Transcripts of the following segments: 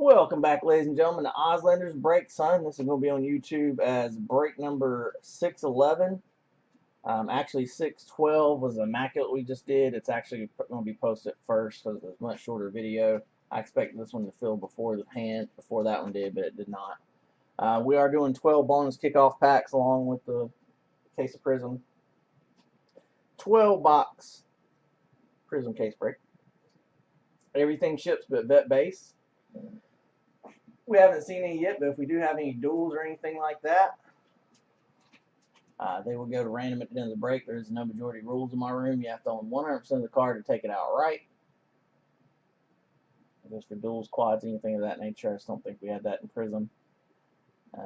Welcome back, ladies and gentlemen, to Ozlander's Break Sun. This is going to be on YouTube as break number 611. Actually, 612 was the immaculate we just did. It's actually going to be posted first because it's a much shorter video. I expected this one to fill before that one did, but it did not. We are doing 12 bonus kickoff packs along with the case of Prizm. 12 box Prizm case break. Everything ships but vet base. We haven't seen any yet, but if we do have any duels or anything like that, they will go to random at the end of the break. There's no majority rules in my room. You have to own 100% of the card to take it outright. Just for duels, quads, anything of that nature. I just don't think we had that in Prizm.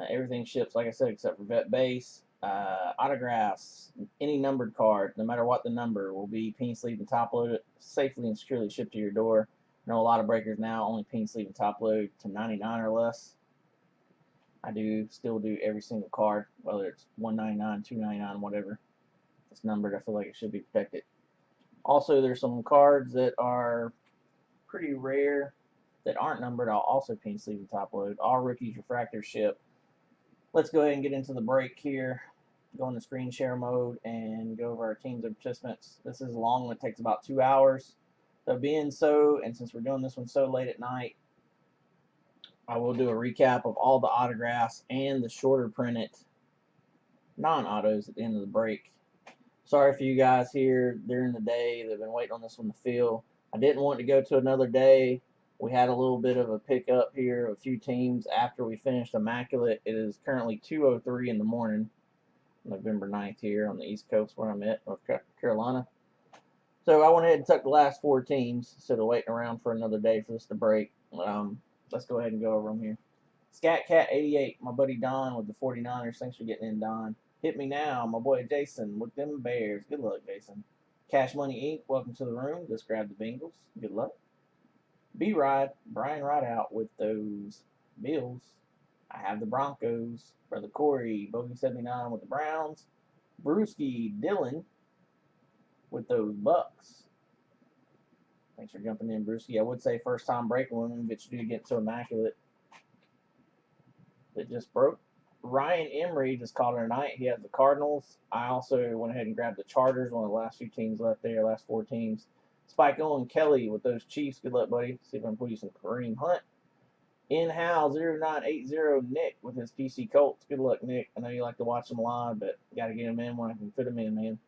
Everything ships, like I said, except for vet base. Autographs, any numbered card, no matter what the number, will be peen sleeve and top loaded, safely and securely shipped to your door. I know a lot of breakers now only peen sleeve and top load to 99 or less. I still do every single card, whether it's 199, 299, whatever. It's numbered. I feel like it should be protected. Also, there's some cards that are pretty rare that aren't numbered. I'll also peen sleeve and top load. All rookies refractor ship. Let's go ahead and get into the break here. Go into screen share mode and go over our teams of participants. This is a long one. It takes about 2 hours. So since we're doing this one so late at night, I will do a recap of all the autographs and the shorter printed non-autos at the end of the break. Sorry for you guys here during the day that have been waiting on this one to fill. I didn't want to go to another day. We had a little bit of a pickup here of a few teams after we finished Immaculate. It is currently 2:03 in the morning, November 9th here on the East Coast where I'm at, North Carolina. So I went ahead and took the last 4 teams instead of waiting around for another day for this to break. Let's go ahead and go over them here. Scat Cat 88, my buddy Don with the 49ers. Thanks for getting in, Don. Hit Me Now, my boy Jason with them Bears. Good luck, Jason. Cash Money Inc., welcome to the room. Just grab the Bengals. Good luck. B-Ride, Brian Rideout with those Bills. I have the Broncos. Brother Corey, Bogey 79 with the Browns. Brewski Dylan with those Bucks. Thanks for jumping in, Brewski. I would say first time breaking women, but you do get so immaculate that just broke. Ryan Emery just called it a night. He has the Cardinals. I also went ahead and grabbed the Chargers, one of the last few teams left there, last 4 teams. Spike Owen Kelly with those Chiefs. Good luck, buddy. See if I can put you some Kareem Hunt. In-house 0980 Nick with his PC Colts. Good luck, Nick. I know you like to watch them live, but got to get them in when I can fit them in, man.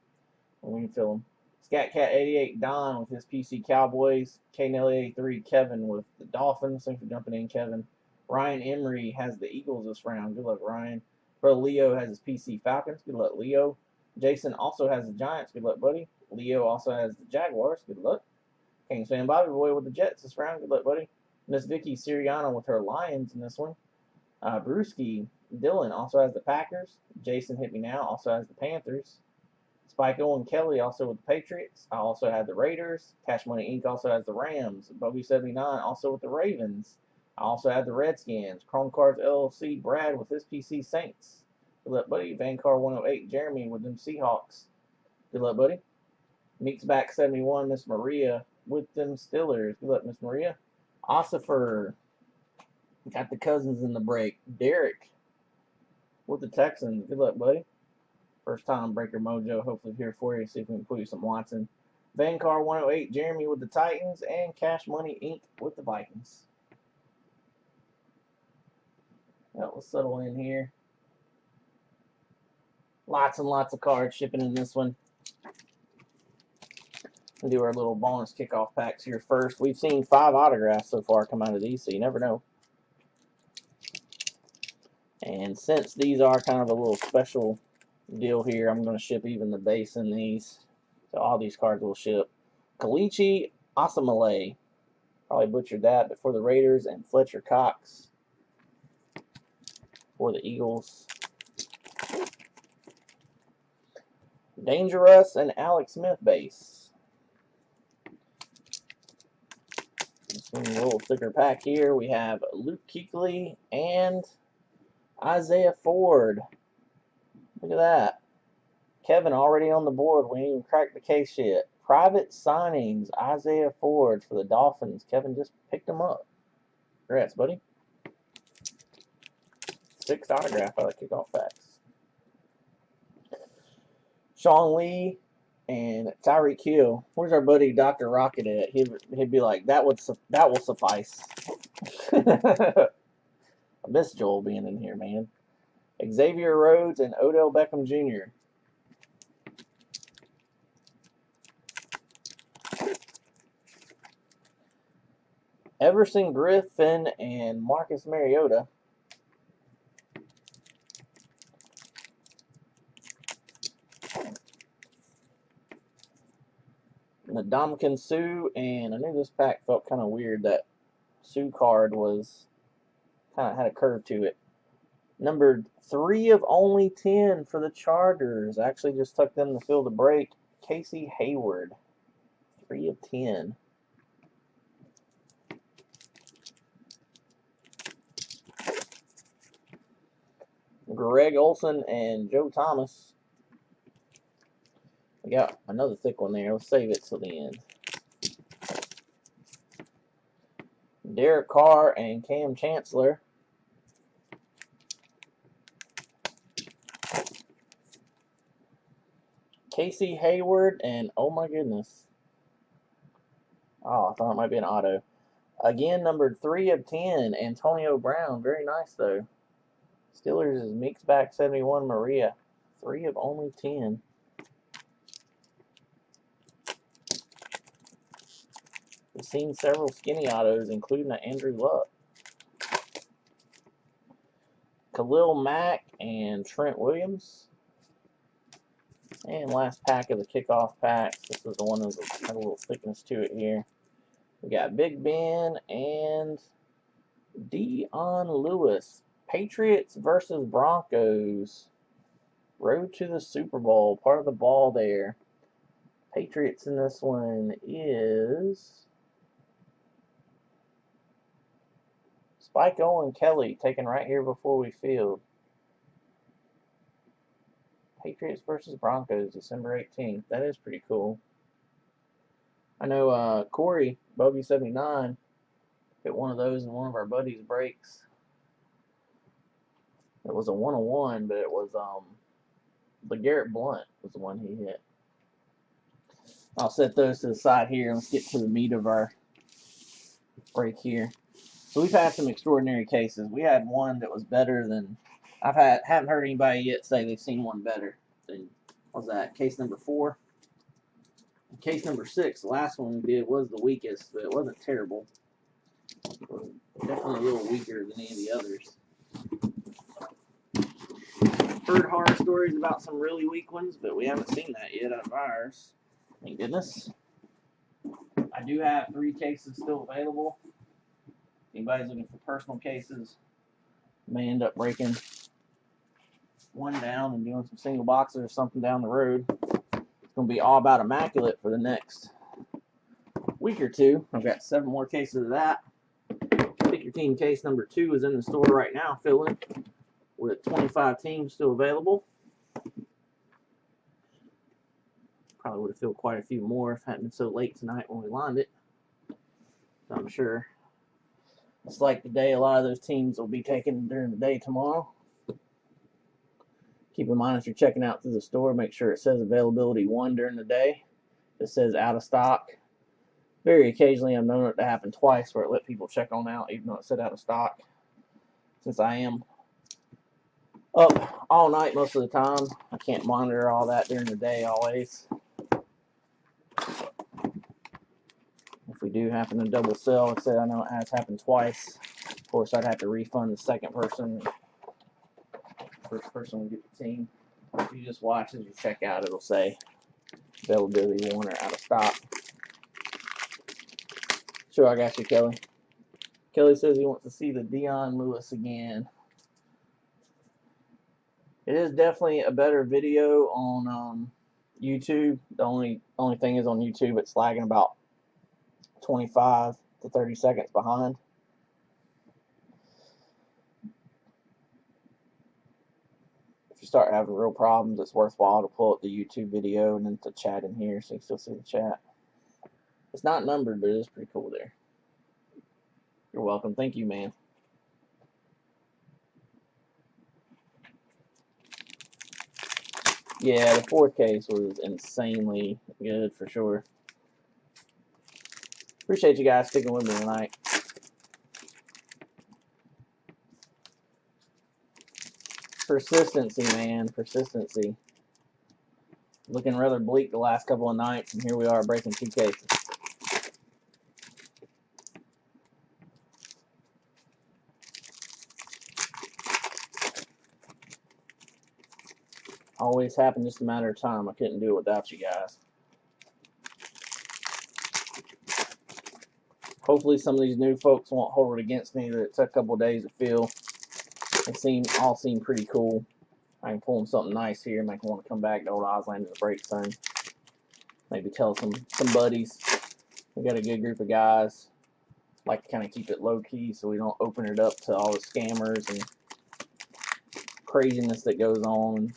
When we can fill them. Scat Cat 88 Don with his PC Cowboys. K-Nelly 83 Kevin with the Dolphins. Thanks for jumping in, Kevin. Ryan Emery has the Eagles this round. Good luck, Ryan. Bro Leo has his PC Falcons. Good luck, Leo. Jason also has the Giants. Good luck, buddy. Leo also has the Jaguars. Good luck. Kings fan Bobby Boy with the Jets this round. Good luck, buddy. Miss Vicky Siriano with her Lions in this one. Brewski Dylan also has the Packers. Jason Hit Me Now also has the Panthers. Spike Owen Kelly also with the Patriots. I also have the Raiders. Cash Money Inc. also has the Rams. Bogey 79 also with the Ravens. I also have the Redskins. Chrome Cards LLC, Brad with his PC Saints. Good luck, buddy. Vancar 108, Jeremy with them Seahawks. Good luck, buddy. Meeks back 71, Miss Maria with them Steelers. Good luck, Miss Maria. Ossifer got the Cousins in the break. Derek with the Texans. Good luck, buddy. First time breaker mojo. Hopefully here for you. See if we can put you some Watson. Vancar 108, Jeremy with the Titans, and Cash Money Inc. with the Vikings. Well, let's settle in here. Lots and lots of cards shipping in this one. We'll do our little bonus kickoff packs here first. We've seen 5 autographs so far come out of these, so you never know. And since these are kind of a little special deal here, I'm going to ship even the base in these. So all these cards will ship. Kalichi Asamale. Probably butchered that, but for the Raiders, and Fletcher Cox for the Eagles. Dangerous and Alex Smith base. A little thicker pack here. We have Luke Kuechly and Isaiah Ford. Look at that. Kevin already on the board. We ain't even cracked the case yet. Private signings. Isaiah Ford for the Dolphins. Kevin just picked them up. Congrats, buddy. 6th autograph out of kickoff packs. Sean Lee and Tyreek Hill. Where's our buddy Dr. Rocket at? He'd be like, that will suffice. I miss Joel being in here, man. Xavier Rhodes and Odell Beckham Jr. Everson Griffin and Marcus Mariota. Ndamukong Suh, and I knew this pack felt kind of weird. That Suh card was kind of had a curve to it. Numbered 3 of only 10 for the Chargers. I actually just took them to fill the break. Casey Hayward, 3 of 10. Greg Olsen and Joe Thomas. We got another thick one there. Let's save it till the end. Derek Carr and Cam Chancellor. Casey Hayward and, oh my goodness. Oh, I thought it might be an auto. Again, numbered 3 of 10, Antonio Brown. Very nice, though. Steelers is Meeks back 71, Maria. 3 of only 10. We've seen several skinny autos, including an Andrew Luck. Khalil Mack and Trent Williams. And last pack of the kickoff packs. This is the one that had a little thickness to it here. We got Big Ben and Dion Lewis. Patriots versus Broncos. Road to the Super Bowl. Part of the ball there. Patriots in this one is Spike Owen Kelly, taken right here before we field. Patriots versus Broncos, December 18th. That is pretty cool. I know Corey, Bogey79, hit one of those in one of our buddies' breaks. It was a 101, but it was LeGarrette Blount was the one he hit. I'll set those to the side here and let's get to the meat of our break here. So we've had some extraordinary cases. We had one that was better than haven't heard anybody yet say they've seen one better than, what was that, case number 4? Case number 6, the last one we did, was the weakest, but it wasn't terrible. It was definitely a little weaker than any of the others. Heard horror stories about some really weak ones, but we haven't seen that yet out of ours. Thank goodness. I do have 3 cases still available. If anybody's looking for personal cases, may end up breaking one down and doing some single boxes or something down the road. It's going to be all about immaculate for the next week or two. I've got 7 more cases of that. Pick Your Team case number 2 is in the store right now, filling with 25 teams still available. Probably would have filled quite a few more if it hadn't been so late tonight when we lined it. So I'm sure it's like the day a lot of those teams will be taken during the day tomorrow. Keep in mind, if you're checking out through the store, make sure it says availability 1 during the day. It says out of stock. Very occasionally, I've known it to happen twice where it let people check on out even though it said out of stock. Since I am up all night most of the time, I can't monitor all that during the day always. If we do happen to double sell, like I said, I know it has happened twice. Of course, I'd have to refund the second person. First person will get the team. If you just watch as you check out, it'll say availability 1 or out of stock. Sure, I got you, Kelly. Kelly says he wants to see the Dion Lewis again. It is definitely a better video on YouTube. The only thing is on YouTube it's lagging about 25 to 30 seconds behind. If you start having real problems, it's worthwhile to pull up the YouTube video and then to chat in here so you can still see the chat. It's not numbered, but it is pretty cool there. You're welcome. Thank you, man. Yeah, the fourth case was insanely good for sure. Appreciate you guys sticking with me tonight. Persistency, man. Persistency. Looking rather bleak the last couple of nights, and here we are breaking 2 cases. Always happened, just a matter of time. I couldn't do it without you guys. Hopefully some of these new folks won't hold it against me that it took a couple of days to fill. They all seem pretty cool. I can pull them something nice here, make them want to come back to old Ozland to break soon. Maybe tell some buddies. We got a good group of guys. Like to kind of keep it low key so we don't open it up to all the scammers and craziness that goes on.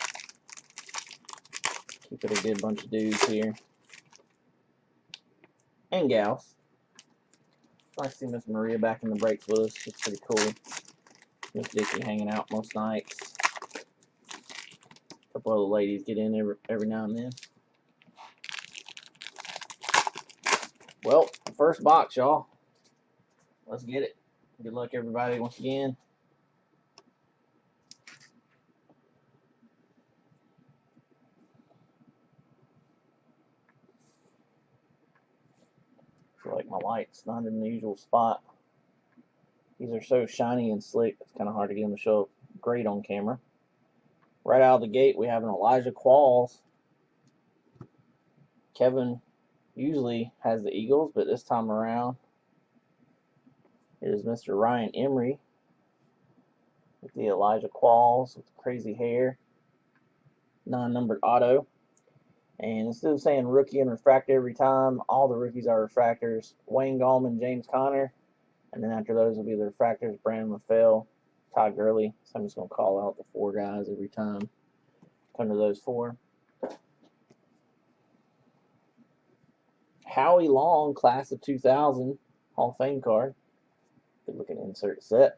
Keep it a good bunch of dudes here. And gals. Nice to see Miss Maria back in the breaks with us. It's pretty cool. Miss Dickie hanging out most nights. A couple other ladies get in every now and then. Well, first box, y'all. Let's get it. Good luck, everybody, once again. I feel like my light's not in the usual spot. These are so shiny and slick, it's kind of hard to get them to show up great on camera. Right out of the gate, we have an Elijah Qualls. Kevin usually has the Eagles, but this time around it is Mr. Ryan Emery with the Elijah Qualls with crazy hair. Non-numbered auto. And instead of saying rookie and refractor every time, all the rookies are refractors. Wayne Gallman, James Conner. And then after those will be the refractors, Brandon LaFell, Todd Gurley. So I'm just going to call out the 4 guys every time. Come to those 4. Howie Long, class of 2000, Hall of Fame card. Good looking insert set.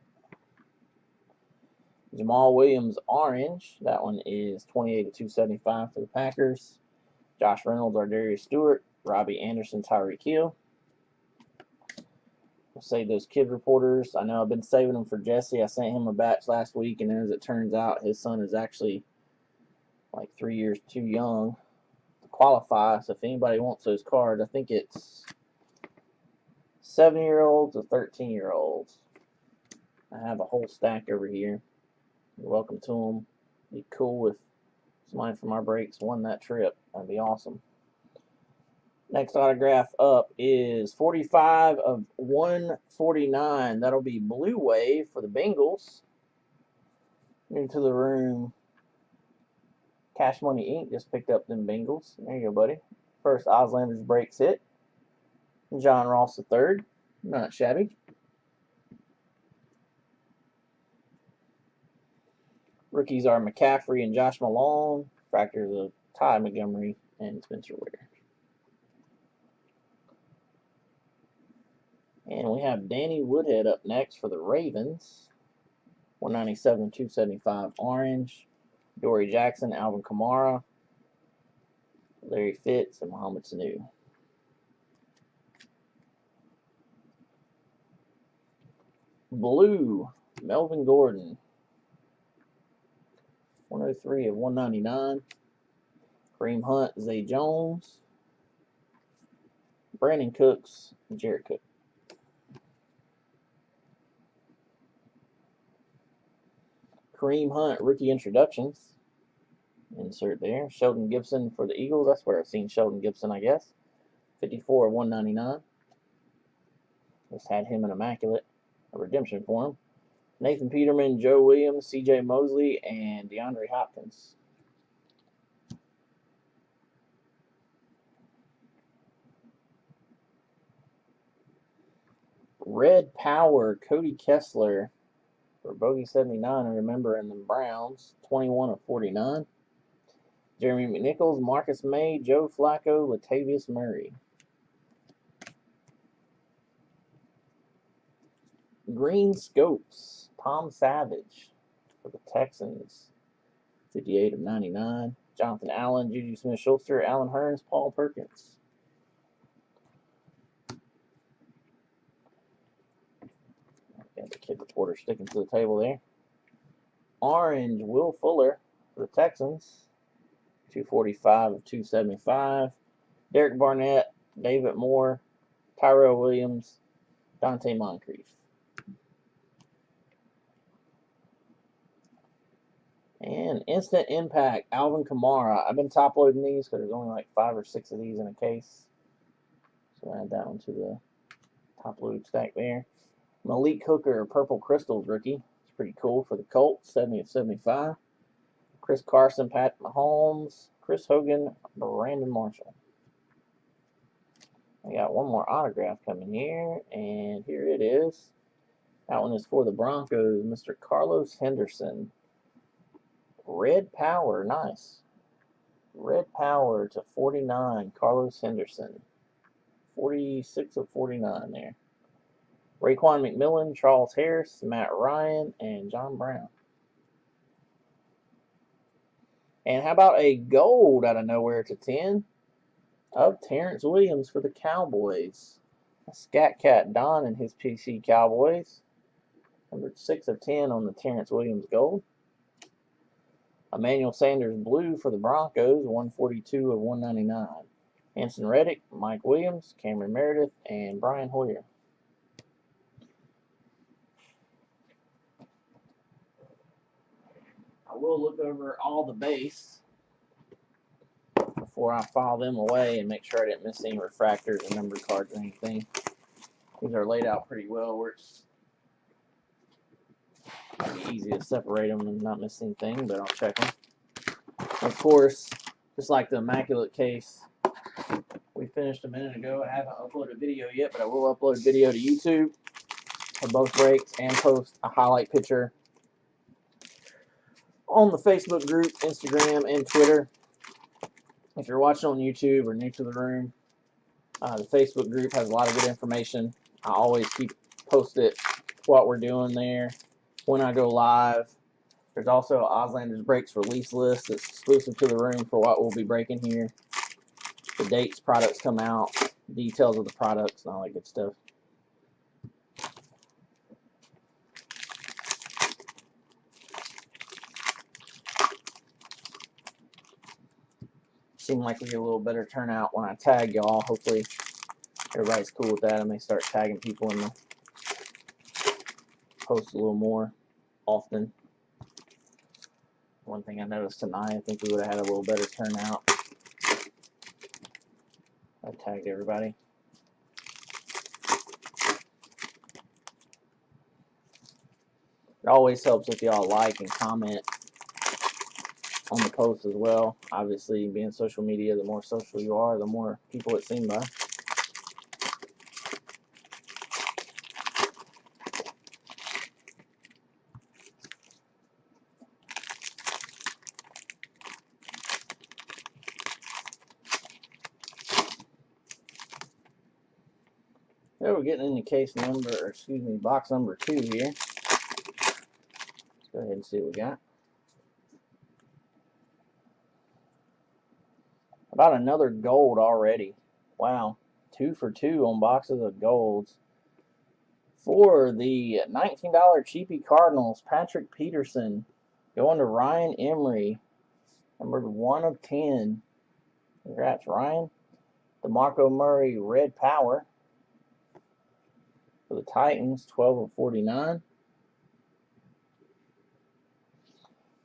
Jamal Williams, orange. That one is 28/275 for the Packers. Josh Reynolds, Ardarius Stewart. Robbie Anderson, Tyreek Hill. We'll save those kid reporters. I know I've been saving them for Jesse. I sent him a batch last week, and as it turns out, his son is actually like 3 years too young to qualify. So if anybody wants those cards, I think it's 7-year-olds or 13-year-olds. I have a whole stack over here. You're welcome to them. Be cool if somebody from our breaks won that trip. That'd be awesome. Next autograph up is 45/149. That'll be Blue Wave for the Bengals. Into the room. Cash Money Inc. just picked up them Bengals. There you go, buddy. First Ozlanders breaks hit. John Ross III. Not shabby. Rookies are McCaffrey and Josh Malone. Fractors of Ty Montgomery and Spencer Ware. And we have Danny Woodhead up next for the Ravens. 197/275 orange. Dory Jackson, Alvin Kamara, Larry Fitz, and Mohamed Sanu. Blue, Melvin Gordon. 103/199. Kareem Hunt, Zay Jones. Brandon Cooks, Jared Cook. Kareem Hunt, rookie introductions. Insert there. Sheldon Gibson for the Eagles. That's where I've seen Sheldon Gibson, I guess. 54/199. Just had him in immaculate. A redemption for him. Nathan Peterman, Joe Williams, C.J. Mosley, and DeAndre Hopkins. Red Power, Cody Kessler for Bogey 79. I remember in the Browns. 21/49. Jeremy McNichols, Marcus May, Joe Flacco, Latavius Murray. Green Scopes, Tom Savage for the Texans. 58 of 99. Jonathan Allen, Juju Smith-Schuster, Alan Hearns, Paul Perkins. Got the kid reporter sticking to the table there. Orange, Will Fuller for the Texans. 245 of 275. Derek Barnett, David Moore, Tyrell Williams, Dante Moncrief. And Instant Impact, Alvin Kamara. I've been top loading these because there's only like 5 or 6 of these in a case. So add that one to the top load stack there. Malik Hooker, Purple Crystals rookie. It's pretty cool for the Colts, 70 of 75. Chris Carson, Pat Mahomes, Chris Hogan, Brandon Marshall. I got one more autograph coming here, and here it is. That one is for the Broncos, Mr. Carlos Henderson. Red Power, nice. Red Power to 49, Carlos Henderson. 46 of 49 there. Raekwon McMillan, Charles Harris, Matt Ryan, and John Brown. And how about a gold out of nowhere to 10 of Terrence Williams for the Cowboys. Scat Cat Don and his PC Cowboys. Number 6 of 10 on the Terrence Williams gold. Emmanuel Sanders blue for the Broncos, 142 of 199. Hanson Reddick, Mike Williams, Cameron Meredith, and Brian Hoyer. I will look over all the base before I file them away and make sure I didn't miss any refractors or numbered cards or anything. These are laid out pretty well where it's easy to separate them and not miss anything, but I'll check them. Of course, just like the Immaculate case we finished a minute ago, I haven't uploaded video yet, but I will upload video to YouTube of both breaks and post a highlight picture on the Facebook group, Instagram, and Twitter. If you're watching on YouTube or new to the room, the Facebook group has a lot of good information. I always keep posted what we're doing there, when I go live. There's also Ozlander's Breaks release list that's exclusive to the room for what we'll be breaking here. The dates products come out, details of the products, and all that good stuff. Seemed like we get a little better turnout when I tag y'all. Hopefully everybody's cool with that. I may start tagging people in the post a little more often. One thing I noticed tonight, I think we would have had a little better turnout. I tagged everybody. It always helps if y'all like and comment on the post as well. Obviously, being social media, the more social you are, the more people it's seen by. So we're getting into case number, or excuse me, box number 2 here. Let's go ahead and see what we got. About another gold already. Wow. 2 for 2 on boxes of golds. For the $19 cheapie Cardinals, Patrick Peterson going to Ryan Emery, numbered 1 of 10. Congrats, Ryan. DeMarco Murray, Red Power. For the Titans, 12 of 49.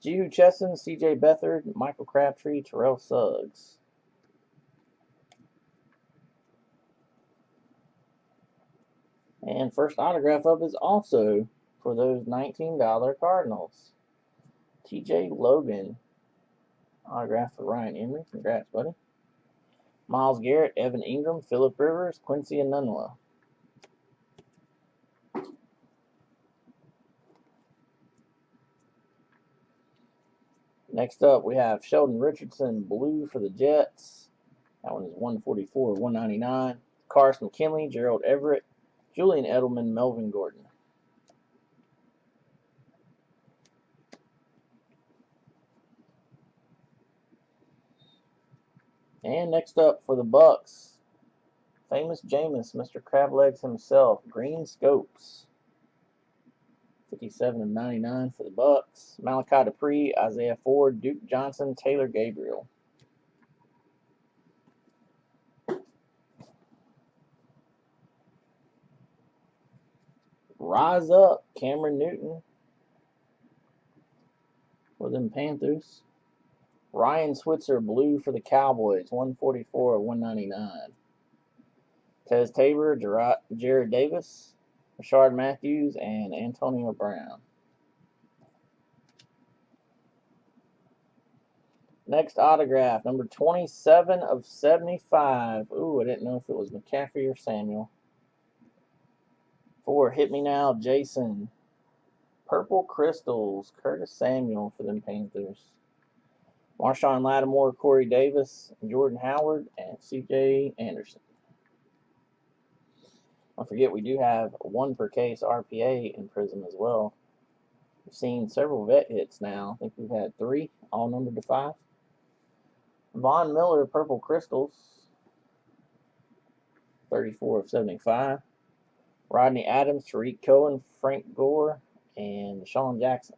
Juhu Chesson, C.J. Beathard, Michael Crabtree, Terrell Suggs. And first autograph up is also for those $19 Cardinals. T.J. Logan. Autograph for Ryan Emery. Congrats, buddy. Myles Garrett, Evan Ingram, Phillip Rivers, Quincy Enunwa. Next up, we have Sheldon Richardson, blue for the Jets. That one is 144 of 199. Carson McKinley, Gerald Everett, Julian Edelman, Melvin Gordon. And next up for the Bucks, famous Jameis, Mr. Crablegs himself, green scopes. 57 of 99 for the Bucks. Malachi Dupree, Isaiah Ford, Duke Johnson, Taylor Gabriel. Rise up, Cameron Newton for them Panthers. Ryan Switzer, blue for the Cowboys, 144 of 199. Tez Tabor, Jared Davis, Rashard Matthews, and Antonio Brown. Next autograph, number 27 of 75. Ooh, I didn't know if it was McCaffrey or Samuel. For Hit Me Now, Jason. Purple Crystals, Curtis Samuel for them Panthers. Marshawn Lattimore, Corey Davis, Jordan Howard, and C.J. Anderson. Don't forget, we do have 1 per case RPA in Prizm as well. We've seen several vet hits now. I think we've had 3, all numbered to 5. Von Miller, Purple Crystals, 34 of 75. Rodney Adams, Tariq Cohen, Frank Gore, and Deshaun Jackson.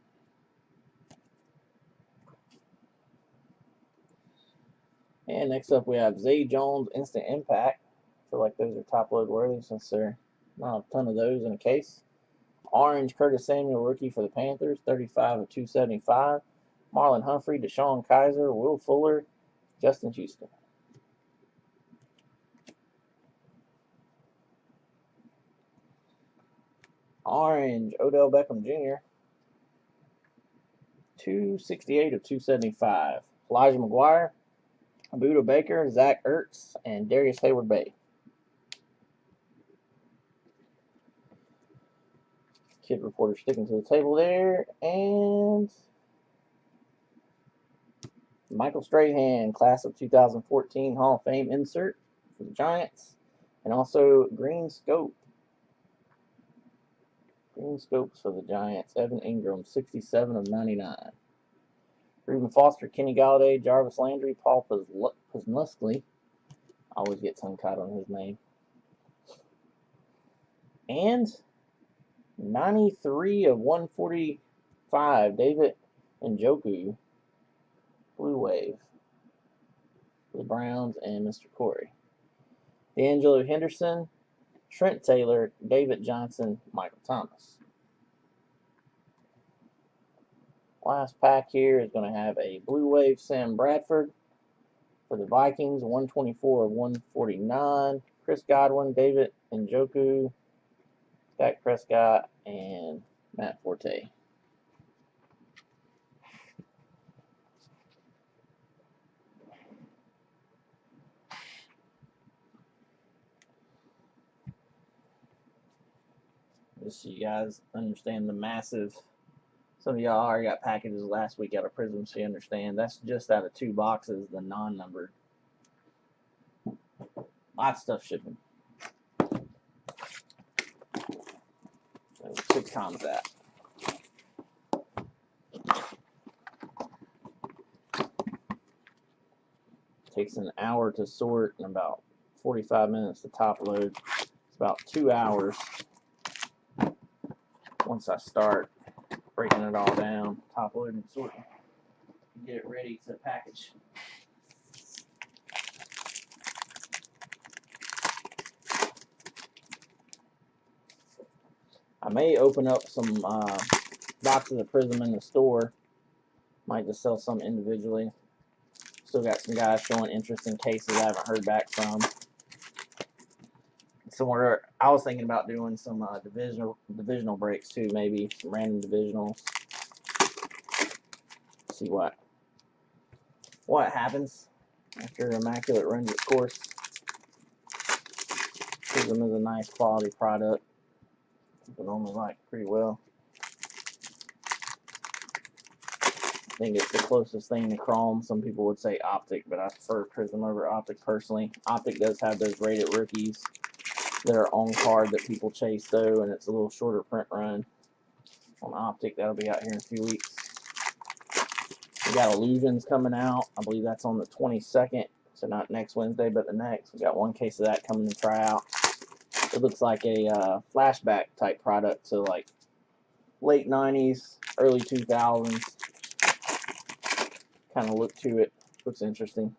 And next up we have Zay Jones, Instant Impact. I feel like those are top load worthy since there are not a ton of those in a case. Orange, Curtis Samuel, rookie for the Panthers, 35 of 275. Marlon Humphrey, Deshaun Kaiser, Will Fuller, Justin Houston. Orange, Odell Beckham Jr., 268 of 275. Elijah McGuire, Buda Baker, Zach Ertz, and Darius Hayward-Bay. Kid reporter sticking to the table there. And Michael Strahan, class of 2014 Hall of Fame insert for the Giants. And also green scope. Green scopes for the Giants. Evan Ingram, 67 of 99. Reuben Foster, Kenny Galladay, Jarvis Landry, Paul Posluszny. I always get tongue-tied on his name. And 93 of 145, David Njoku, Blue Wave for the Browns and Mr. Corey. D'Angelo Henderson, Trent Taylor, David Johnson, Michael Thomas. Last pack here is going to have a Blue Wave Sam Bradford for the Vikings, 124 of 149. Chris Godwin, David Njoku, Dak Prescott, and Matt Forte. Just so you guys understand the massive. Some of y'all already got packages last week out of Prizm, so you understand. That's just out of 2 boxes, the non-numbered. Lots of stuff shipping. 6 times that. Takes an hour to sort and about 45 minutes to top load. It's about 2 hours once I start breaking it all down, top loading and sorting, and get it ready to package. I may open up some boxes of Prizm in the store. Might just sell some individually. Still got some guys showing interest in cases I haven't heard back from. Somewhere I was thinking about doing some divisional breaks too, maybe some random divisionals. See what happens after Immaculate runs its course. Prizm is a nice quality product. People normally like pretty well. I think it's the closest thing to Chrome. Some people would say Optic, but I prefer Prizm over Optic personally. Optic does have those rated rookies that are on card that people chase though, and it's a little shorter print run on Optic. That'll be out here in a few weeks. We got Illusions coming out. I believe that's on the 22nd So not next Wednesday, but the next. We got one case of that coming to try out. It looks like a flashback type product, so like late 90s, early 2000s kind of look to it. Looks interesting.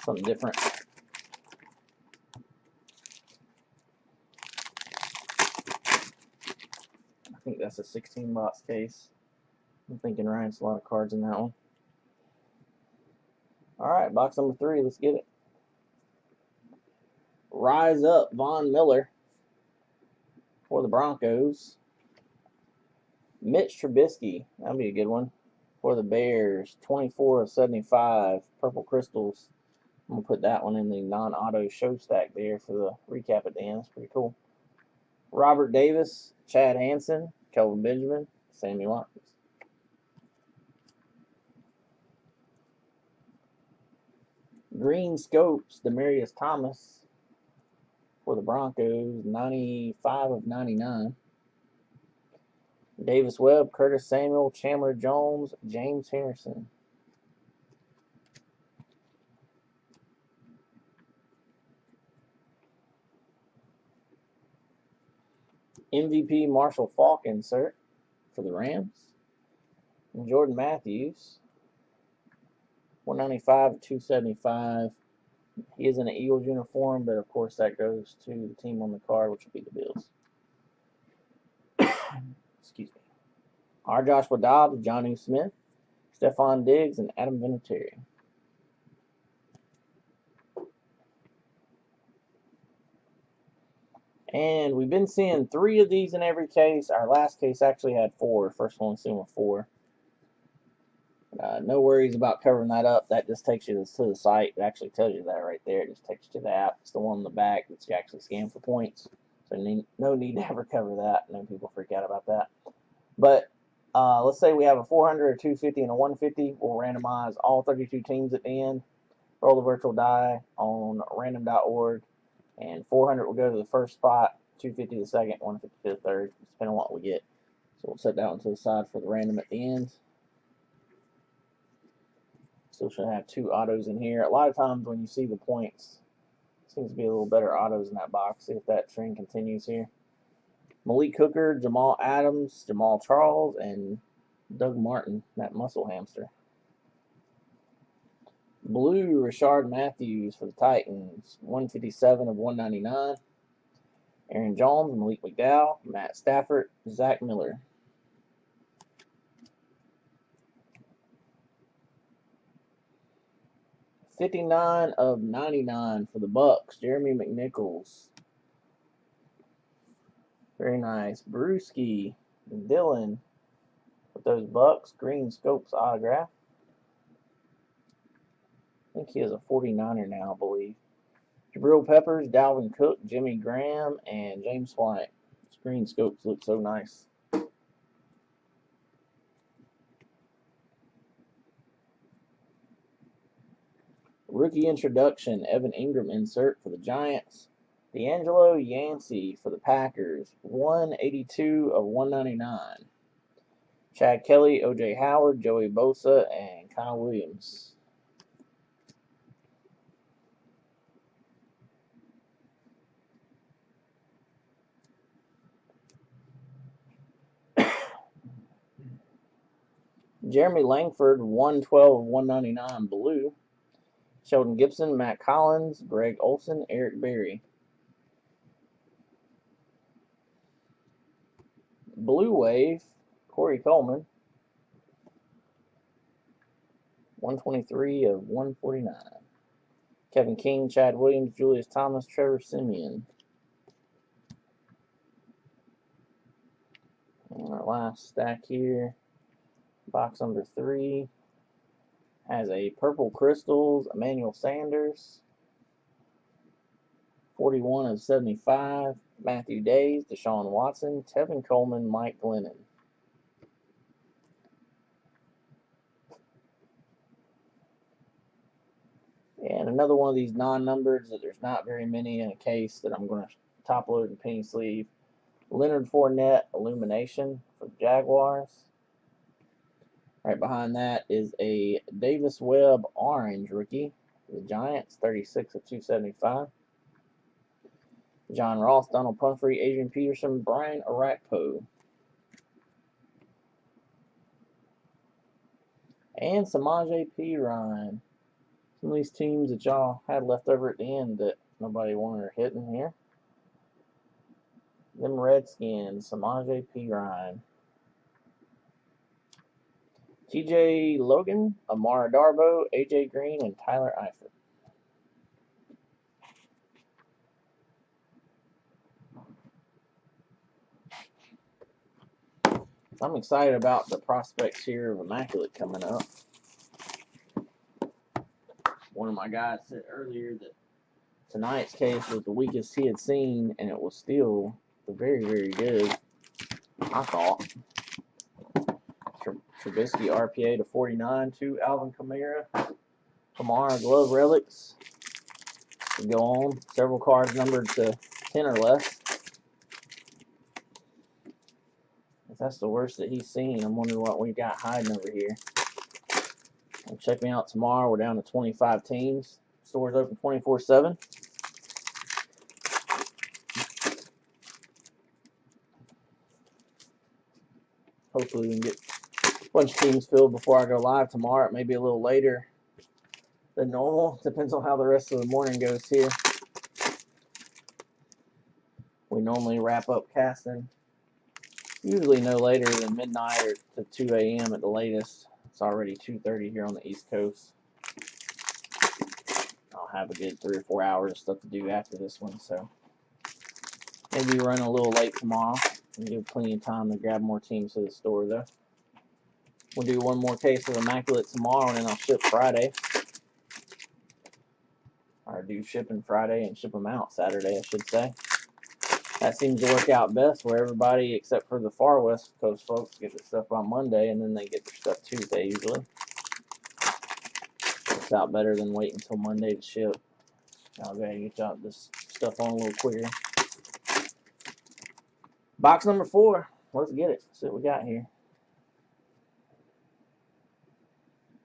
Something different. I think that's a 16 box case. I'm thinking Ryan's a lot of cards in that one. Alright, box number 3. Let's get it. Rise Up, Von Miller for the Broncos. Mitch Trubisky, that'll be a good one, for the Bears. 24 of 75, purple crystals. I'm going to put that one in the non-auto show stack there for the recap at the end. It's pretty cool. Robert Davis, Chad Hansen, Kelvin Benjamin, Sammy Watkins. Green Scopes, Demaryius Thomas for the Broncos. 95 of 99. Davis Webb, Curtis Samuel, Chandler Jones, James Harrison. MVP Marshall Faulk insert for the Rams. And Jordan Matthews. 195 of 275. He is in an Eagles uniform, but of course that goes to the team on the card, which will be the Bills. Excuse me. R. Joshua Dobbs, Jonnu Smith, Stephon Diggs, and Adam Vinatieri. And we've been seeing 3 of these in every case. Our last case actually had 4. First one seen with 4. No worries about covering that up. That just takes you to the site. It actually tells you that right there. It just takes you to the app. It's the one on the back that you actually scan for points. So no need to ever cover that. No people freak out about that. But let's say we have a 400, a 250, and a 150. We'll randomize all 32 teams at the end. Roll the virtual die on random.org. And 400 will go to the first spot, 250 to the second, 150 to the third, depending on what we get. So we'll set that one to the side for the random at the end. Still should have 2 autos in here. A lot of times when you see the points, seems to be a little better autos in that box. See if that trend continues here. Malik Hooker, Jamal Adams, Jamal Charles, and Doug Martin, that muscle hamster. Blue, Rashard Matthews for the Titans, 157 of 199. Aaron Jones, Malik McDowell, Matt Stafford, Zach Miller. $59 of 99 for the Bucks, Jeremy McNichols. Very nice. Brewski, Dylan with those Bucks. Green Scopes autograph. I think he has a 49er now, I believe. Jabril Peppers, Dalvin Cook, Jimmy Graham, and James White. These green scopes look so nice. Rookie introduction, Evan Ingram insert for the Giants. D'Angelo Yancey for the Packers, 182 of 199. Chad Kelly, O.J. Howard, Joey Bosa, and Kyle Williams. Jeremy Langford, 112 of 199 blue. Sheldon Gibson, Matt Collins, Greg Olson, Eric Berry. Blue Wave, Corey Coleman, 123 of 149. Kevin King, Chad Williams, Julius Thomas, Trevor Siemian. And our last stack here, box number 3, has a Purple Crystals, Emmanuel Sanders, 41 of 75. Matthew Days, Deshaun Watson, Tevin Coleman, Mike Glennon. And another one of these non-numbered that there's not very many in a case that I'm going to top load and penny sleeve. Leonard Fournette, Illumination for the Jaguars. Right behind that is a Davis Webb orange rookie for the Giants, 36 of 275. John Ross, Donald Pumphrey, Adrian Peterson, Brian Arakpo. And Samaje Perine. Some of these teams that y'all had left over at the end that nobody wanted are hitting here. Them Redskins, Samaje Perine. TJ Logan, Amara Darbo, AJ Green, and Tyler Eifert. I'm excited about the prospects here of Immaculate coming up. One of my guys said earlier that tonight's case was the weakest he had seen, and it was still very, very good, I thought. Trubisky RPA to 49 to Alvin Kamara. Kamara glove relics to go on. Several cards numbered to 10 or less. If that's the worst that he's seen, I'm wondering what we got hiding over here. And check me out tomorrow. We're down to 25 teams. Store's open 24/7. Hopefully we can get a bunch of teams filled before I go live tomorrow. It may be a little later than normal. Depends on how the rest of the morning goes here. We normally wrap up casting usually no later than midnight or to 2 a.m. at the latest. It's already 2:30 here on the East Coast. I'll have a good 3 or 4 hours of stuff to do after this one, so maybe run a little late tomorrow and give plenty of time to grab more teams to the store, though. We'll do one more case of Immaculate tomorrow, and then I'll ship Friday. Or do shipping Friday and ship them out Saturday, I should say. That seems to work out best where everybody, except for the far west coast folks, get their stuff on Monday, and then they get their stuff Tuesday usually. Works out better than waiting until Monday to ship. I'll go ahead and get y'all this stuff on a little quicker. Box number 4. Let's get it. See what we got here.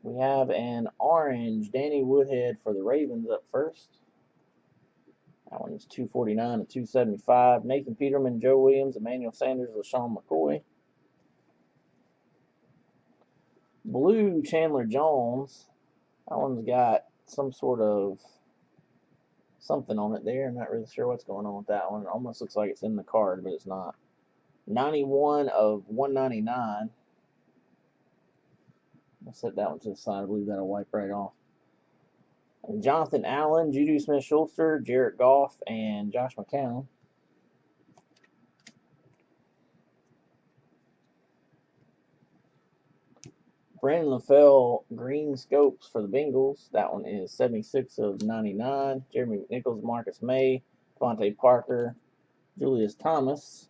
We have an orange Danny Woodhead for the Ravens up first. That one is 249 to 275. Nathan Peterman, Joe Williams, Emmanuel Sanders, LaShawn McCoy. Blue Chandler Jones. That one's got some sort of something on it there. I'm not really sure what's going on with that one. It almost looks like it's in the card, but it's not. 91 of 199. I'll set that one to the side. I believe that'll wipe right off. And Jonathan Allen, Juju Smith-Schuster, Jared Goff, and Josh McCown. Brandon LaFell, Green Scopes for the Bengals. That one is 76 of 99. Jeremy McNichols, Marcus May, Devontae Parker, Julius Thomas.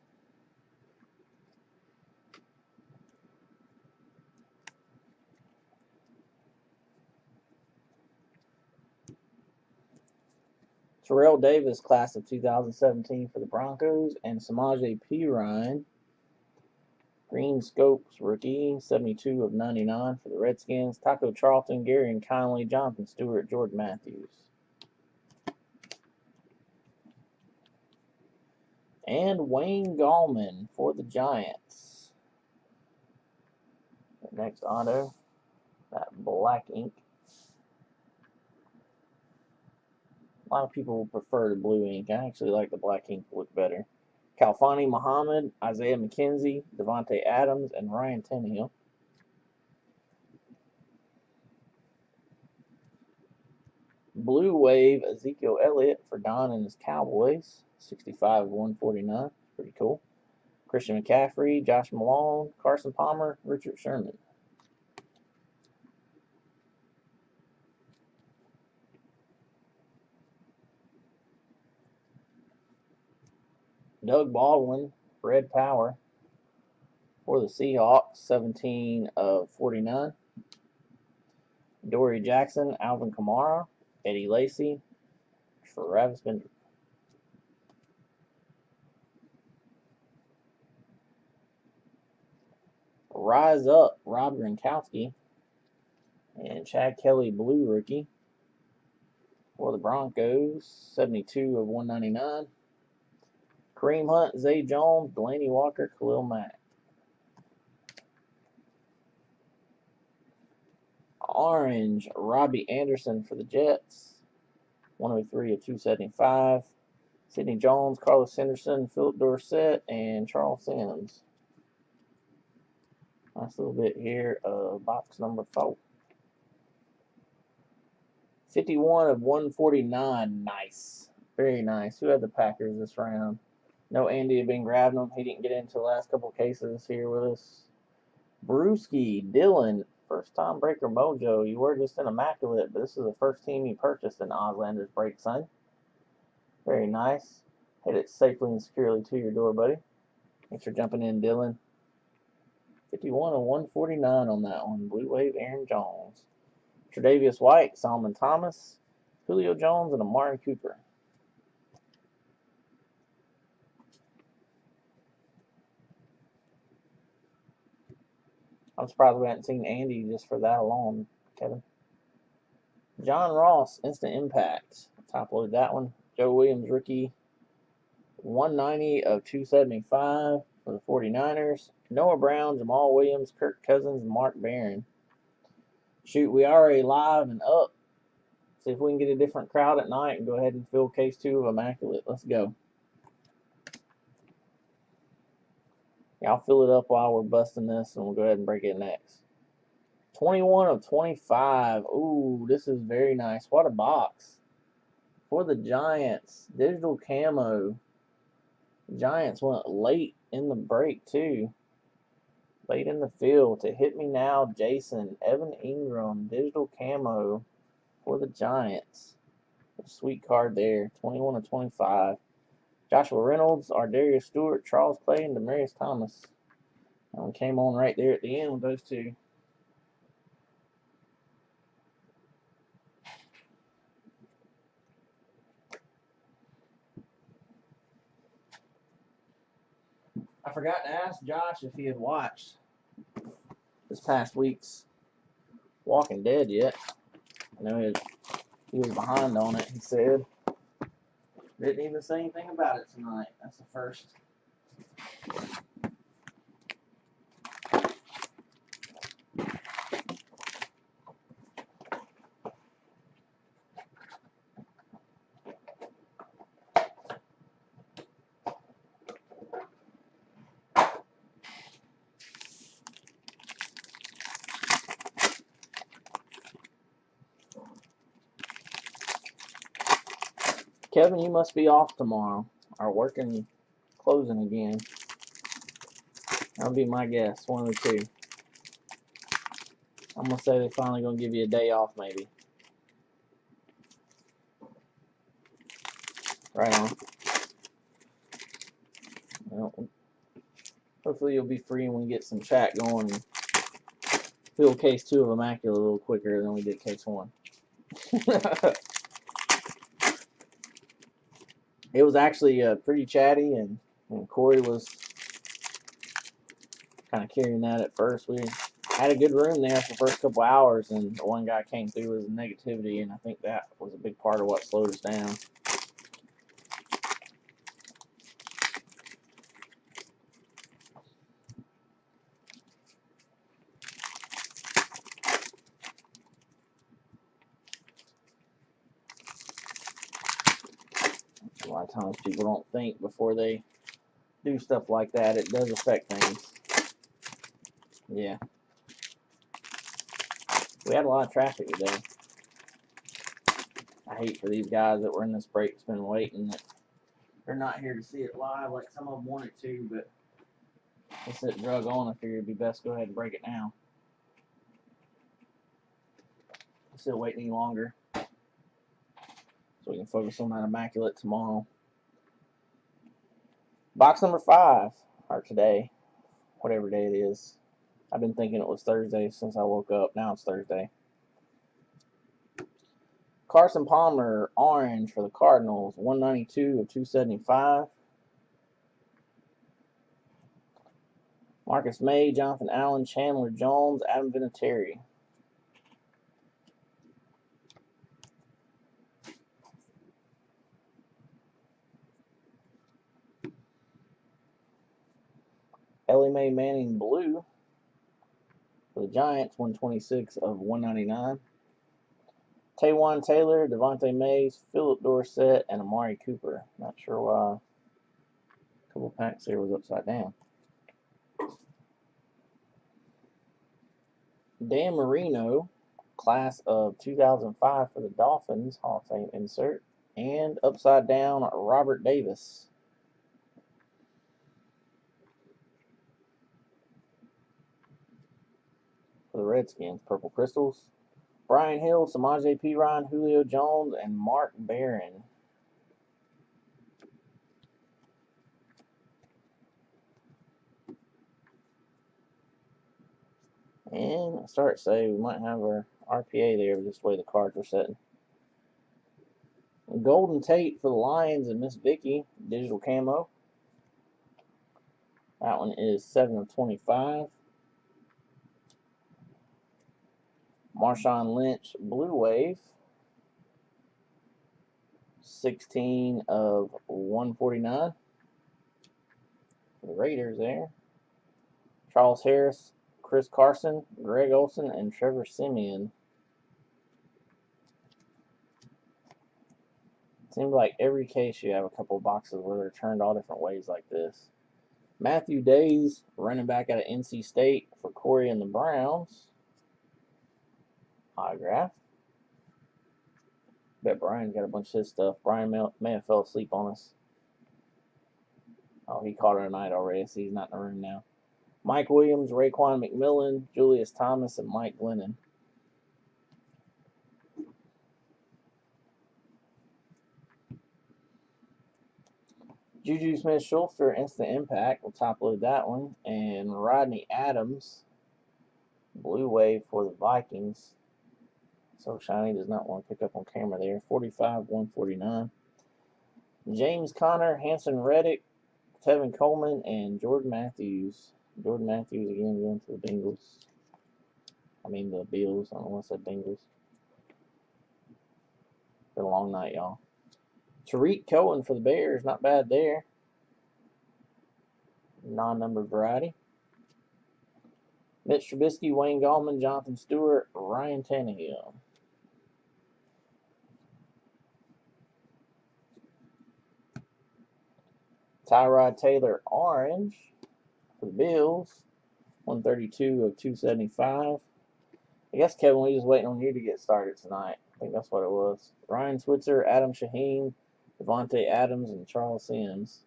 Terrell Davis, class of 2017 for the Broncos, and Samaje Perine, Green Scopes rookie, 72 of 99 for the Redskins. Taco Charlton, Gary and Conley, Jonathan Stewart, Jordan Matthews. And Wayne Gallman for the Giants. The next auto, that black ink. A lot of people prefer the blue ink. I actually like the black ink to look better. Kalfani Muhammad, Isaiah McKenzie, Devontae Adams, and Ryan Tannehill. Blue Wave, Ezekiel Elliott for Don and his Cowboys. 65 of 149. Pretty cool. Christian McCaffrey, Josh Malone, Carson Palmer, Richard Sherman. Doug Baldwin, Red Power for the Seahawks. 17 of 49. Dory Jackson, Alvin Kamara, Eddie Lacy, Travis Bender. Rise Up, Rob Gronkowski. And Chad Kelly, blue rookie. For the Broncos, 72 of 199. Kareem Hunt, Zay Jones, Delaney Walker, Khalil Mack. Orange, Robbie Anderson for the Jets, 103 of 275. Sidney Jones, Carlos Henderson, Philip Dorsett, and Charles Sims. Nice little bit here of box number 4. 51 of 149. Nice. Very nice. Who had the Packers this round? No, Andy had been grabbing them. He didn't get into the last couple cases here with us. Brewski, Dylan, first time breaker mojo. You were just in immaculate, but this is the first team you purchased in Auslander's break, son. Very nice. Hit it safely and securely to your door, buddy. Thanks for jumping in, Dylan. 51 of 149 on that one. Blue Wave, Aaron Jones. Tre'Davious White, Solomon Thomas, Julio Jones, and Amari Cooper. I'm surprised we hadn't seen Andy just for that alone, Kevin. John Ross, Instant Impact. Top load that one. Joe Williams, rookie. 190 of 275 for the 49ers. Noah Brown, Jamal Williams, Kirk Cousins, and Mark Barron. Shoot, we are already live and up. See if we can get a different crowd at night and go ahead and fill case 2 of Immaculate. Let's go. Yeah, I'll fill it up while we're busting this, and we'll go ahead and break it next. 21 of 25. Ooh, this is very nice. What a box. For the Giants, digital camo. The Giants went late in the break, too. Late in the field. To hit me now, Jason. Evan Ingram, digital camo for the Giants. A sweet card there. 21 of 25. Joshua Reynolds, Ardarius Stewart, Charles Clay, and Demaryius Thomas. That one came on right there at the end with those two. I forgot to ask Josh if he had watched this past week's Walking Dead yet. I know he was behind on it, he said. Didn't even say anything about it tonight. That's the first. Kevin, you must be off tomorrow. Or working, closing again. That'll be my guess. One of the two. I'm going to say they're finally going to give you a day off, maybe. Right on. Well, hopefully you'll be free and we get some chat going. Fill case 2 of Immaculate a little quicker than we did case 1. It was actually pretty chatty, and Corey was kind of carrying that at first. We had a good room there for the first couple hours, and the one guy came through with negativity, and I think that was a big part of what slowed us down. A lot of times people don't think before they do stuff like that. It does affect things. Yeah. We had a lot of traffic today. I hate for these guys that were in this break that's been waiting that they're not here to see it live like some of them wanted to, but since it drug on, I figured it'd be best to go ahead and break it now. Instead of waiting any longer. So we can focus on that Immaculate tomorrow. Box number 5, or today, whatever day it is. I've been thinking it was Thursday since I woke up. Now it's Thursday. Carson Palmer, orange for the Cardinals, 192 of 275. Marcus May, Jonathan Allen, Chandler Jones, Adam Vinatieri. Ellie Mae Manning blue for the Giants, 126 of 199. Taywan Taylor, Devontae Mays, Philip Dorsett, and Amari Cooper. Not sure why a couple packs here was upside down. Dan Marino, class of 2005 for the Dolphins, Hall of Fame insert. And upside down, Robert Davis. For the Redskins, Purple Crystals. Brian Hill, Samaje Perine, Julio Jones, and Mark Barron. And I start to say we might have our RPA there, just the way the cards were setting. Golden Tate for the Lions and Miss Vicky, digital camo. That one is 7 of 25. Marshawn Lynch, Blue Wave, 16 of 149. For the Raiders there. Charles Harris, Chris Carson, Greg Olsen, and Trevor Siemian. Seems like every case you have a couple boxes where they're turned all different ways like this. Matthew Days, running back out of NC State for Corey and the Browns. Autograph. Bet Brian's got a bunch of his stuff. Brian may have fell asleep on us. Oh, he caught it tonight already, so he's not in the room now. Mike Williams, Raekwon McMillan, Julius Thomas, and Mike Glennon. Juju Smith-Schuster, Instant Impact. We'll top load that one. And Rodney Adams, Blue Wave for the Vikings. So shiny, does not want to pick up on camera there. 45, 149. James Conner, Hanson Reddick, Tevin Coleman, and Jordan Matthews. Jordan Matthews again going to the Bengals. I mean the Bills. I don't want to say Bengals. Been a long night, y'all. Tariq Cohen for the Bears. Not bad there. Non-numbered variety. Mitch Trubisky, Wayne Gallman, Jonathan Stewart, Ryan Tannehill. Tyrod Taylor, orange for the Bills. 132 of 275. I guess, Kevin, we just waiting on you to get started tonight. I think that's what it was. Ryan Switzer, Adam Shaheen, Devontae Adams, and Charles Sims.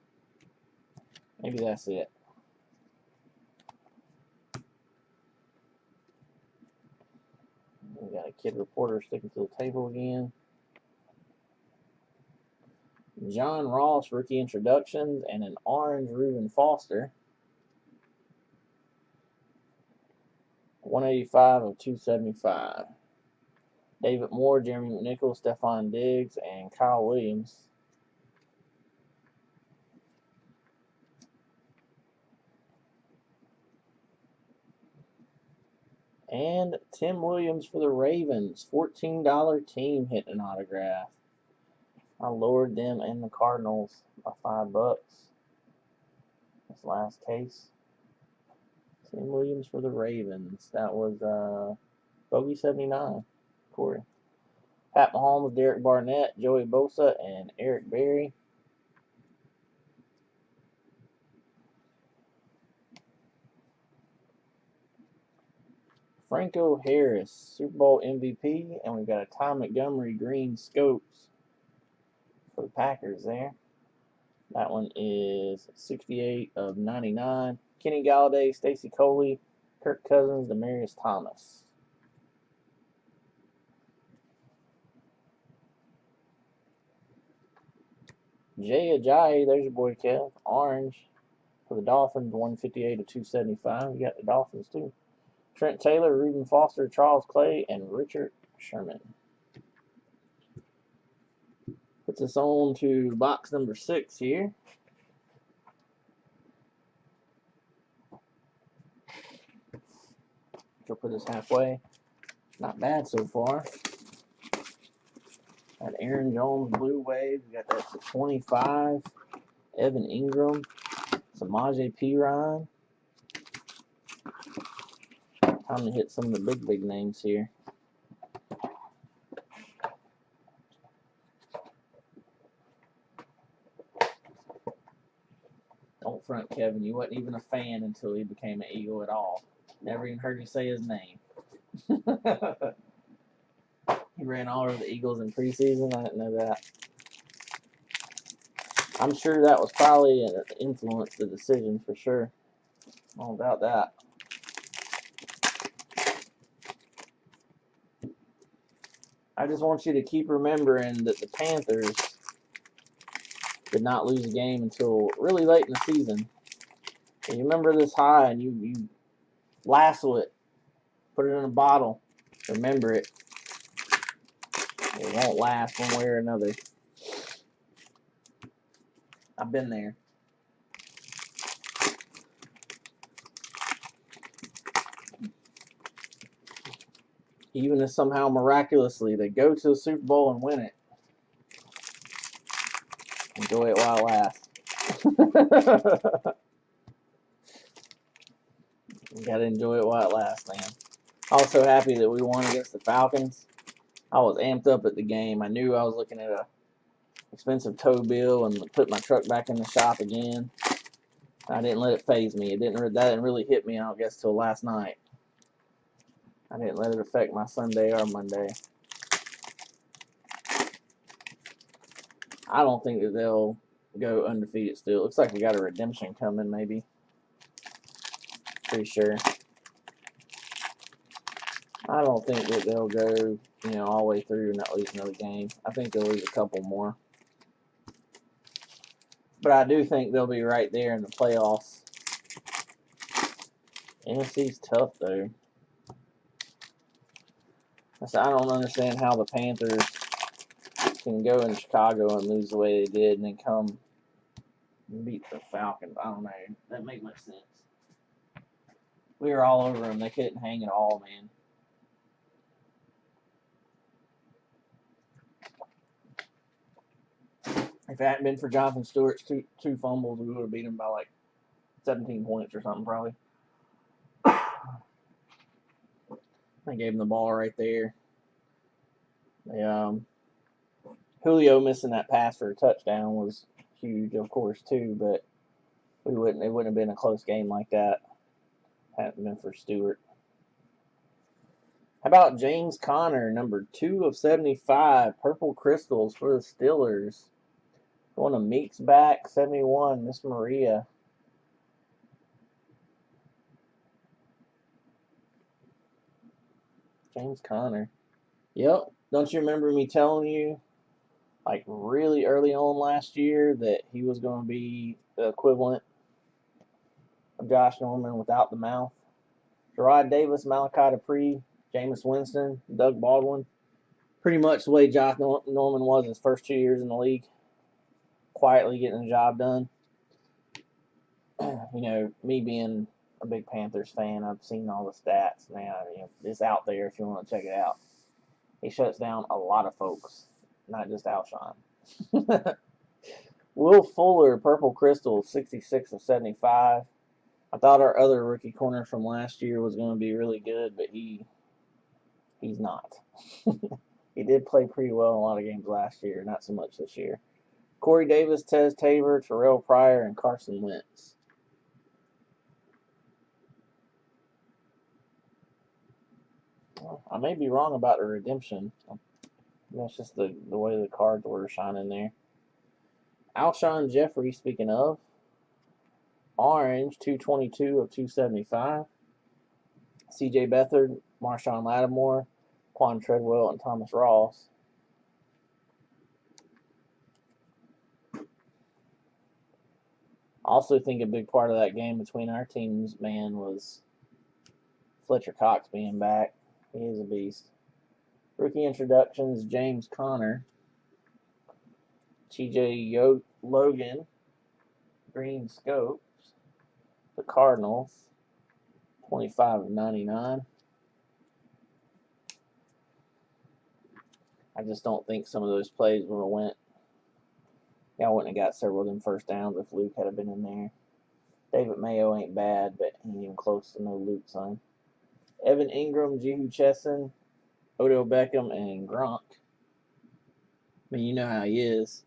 Maybe that's it. We got a kid reporter sticking to the table again. John Ross, rookie introductions, and an orange Reuben Foster. 185 of 275. David Moore, Jeremy McNichols, Stephon Diggs, and Kyle Williams. And Tim Williams for the Ravens. $14 team hitting an autograph. I lowered them and the Cardinals by $5. This last case. Tim Williams for the Ravens. That was Bogey 79. Corey. Pat Mahomes, Derek Barnett, Joey Bosa, and Eric Berry. Franco Harris, Super Bowl MVP, and we've got a Ty Montgomery green scopes for the Packers there. That one is 68 of 99. Kenny Galladay, Stacy Coley, Kirk Cousins, Demaryius Thomas. Jay Ajayi, there's your boy Kev, orange for the Dolphins, 158 of 275. You got the Dolphins too. Trent Taylor, Reuben Foster, Charles Clay, and Richard Sherman. Puts us on to box number 6 here. which will put us halfway. Not bad so far. Got Aaron Jones, Blue Wave. We got that to 25. Evan Ingram. Samaje Perine. Time to hit some of the big names here. Don't front, Kevin. You wasn't even a fan until he became an Eagle at all. Never even heard you say his name. He ran all over the Eagles in preseason. I didn't know that. I'm sure that was probably an influence the decision for sure. All about that. I just want you to keep remembering that the Panthers did not lose a game until really late in the season. And you remember this high and you lasso it, put it in a bottle, remember it. It won't last one way or another. I've been there. Even if somehow miraculously they go to the Super Bowl and win it, enjoy it while it lasts. You gotta enjoy it while it lasts, man. Also happy that we won against the Falcons. I was amped up at the game. I knew I was looking at a expensive tow bill and put my truck back in the shop again. I didn't let it faze me. That didn't really hit me, I guess, till last night. I didn't let it affect my Sunday or Monday. I don't think that they'll go undefeated still. Looks like we got a redemption coming, maybe. Pretty sure. I don't think that they'll go, all the way through and not lose another game. I think they'll lose a couple more. But I do think they'll be right there in the playoffs. NFC's tough, though. I don't understand how the Panthers can go in Chicago and lose the way they did and then come and beat the Falcons. I don't know. That doesn't make much sense. We were all over them. They couldn't hang at all, man. If it hadn't been for Jonathan Stewart's two fumbles, we would have beat them by like 17 points or something, probably. They gave him the ball right there. Julio missing that pass for a touchdown was huge, of course, too, but it wouldn't have been a close game like that hadn't been for Stewart. How about James Conner, number 2 of 75, purple crystals for the Steelers. Going to Meeks back, 71, Miss Maria. James Conner. Yep. Don't you remember me telling you, like really early on last year, that he was going to be the equivalent of Josh Norman without the mouth? Gerard Davis, Malachi Dupree, Jameis Winston, Doug Baldwin. Pretty much the way Josh Norman was his first 2 years in the league. Quietly getting the job done. Me being a big Panthers fan, I've seen all the stats. Man, it's out there if you want to check it out. He shuts down a lot of folks, not just Alshon. Will Fuller, purple crystal, 66 of 75. I thought our other rookie corner from last year was going to be really good, but he's not. He did play pretty well in a lot of games last year, not so much this year. Corey Davis, Tez Tabor, Terrell Pryor, and Carson Wentz. Well, I may be wrong about the redemption. That's just the way the cards were shining there. Alshon Jeffrey, speaking of. Orange, 222 of 275. C.J. Beathard, Marshawn Lattimore, Quan Treadwell, and Thomas Ross. I also think a big part of that game between our teams, man, was Fletcher Cox being back. He is a beast. Rookie introductions, James Conner, T.J. Logan, Green Scopes, the Cardinals, 25 of 99. I just don't think some of those plays would have went. Y'all wouldn't have got several of them first downs if Luke had been in there. David Mayo ain't bad, but he ain't even close to no Luke, son. Evan Ingram, Jehu Chesson, Odell Beckham, and Gronk. I mean, you know how he is.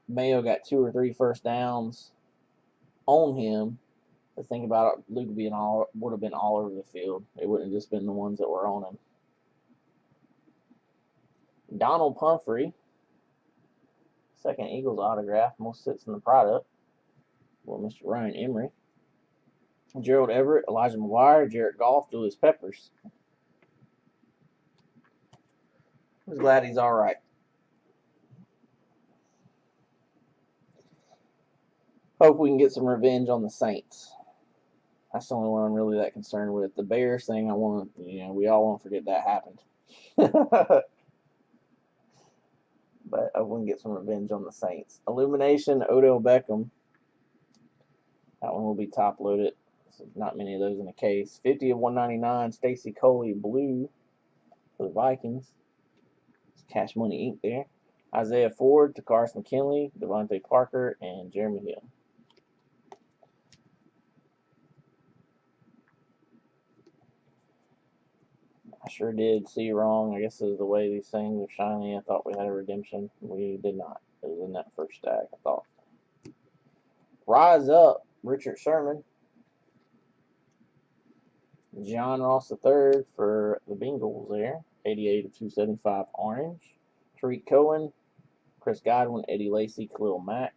Mayo got 2 or 3 first downs on him. But think about it, Luke would have been all over the field. It wouldn't have just been the ones that were on him. Donald Pumphrey, second Eagles autograph, most sits in the product. Well, Mr. Ryan Emery. Gerald Everett, Elijah McGuire, Jared Goff, Julius Peppers. I was glad he's all right. Hope we can get some revenge on the Saints. That's the only one I'm really that concerned with. The Bears thing, we all won't forget that happened. But I want to get some revenge on the Saints. Illumination, Odell Beckham. That one will be top loaded. So not many of those in the case. 50 of 199, Stacy Coley, blue for the Vikings. It's Cash Money Inc. there. Isaiah Ford, Takaris McKinley, Devontae Parker, and Jeremy Hill. I sure did see wrong. I guess this is the way these things are shiny. I thought we had a redemption. We did not. It was in that first stack, I thought. Rise Up, Richard Sherman. John Ross III for the Bengals there. 88 of 275 orange. Tariq Cohen, Chris Godwin, Eddie Lacy, Khalil Mack.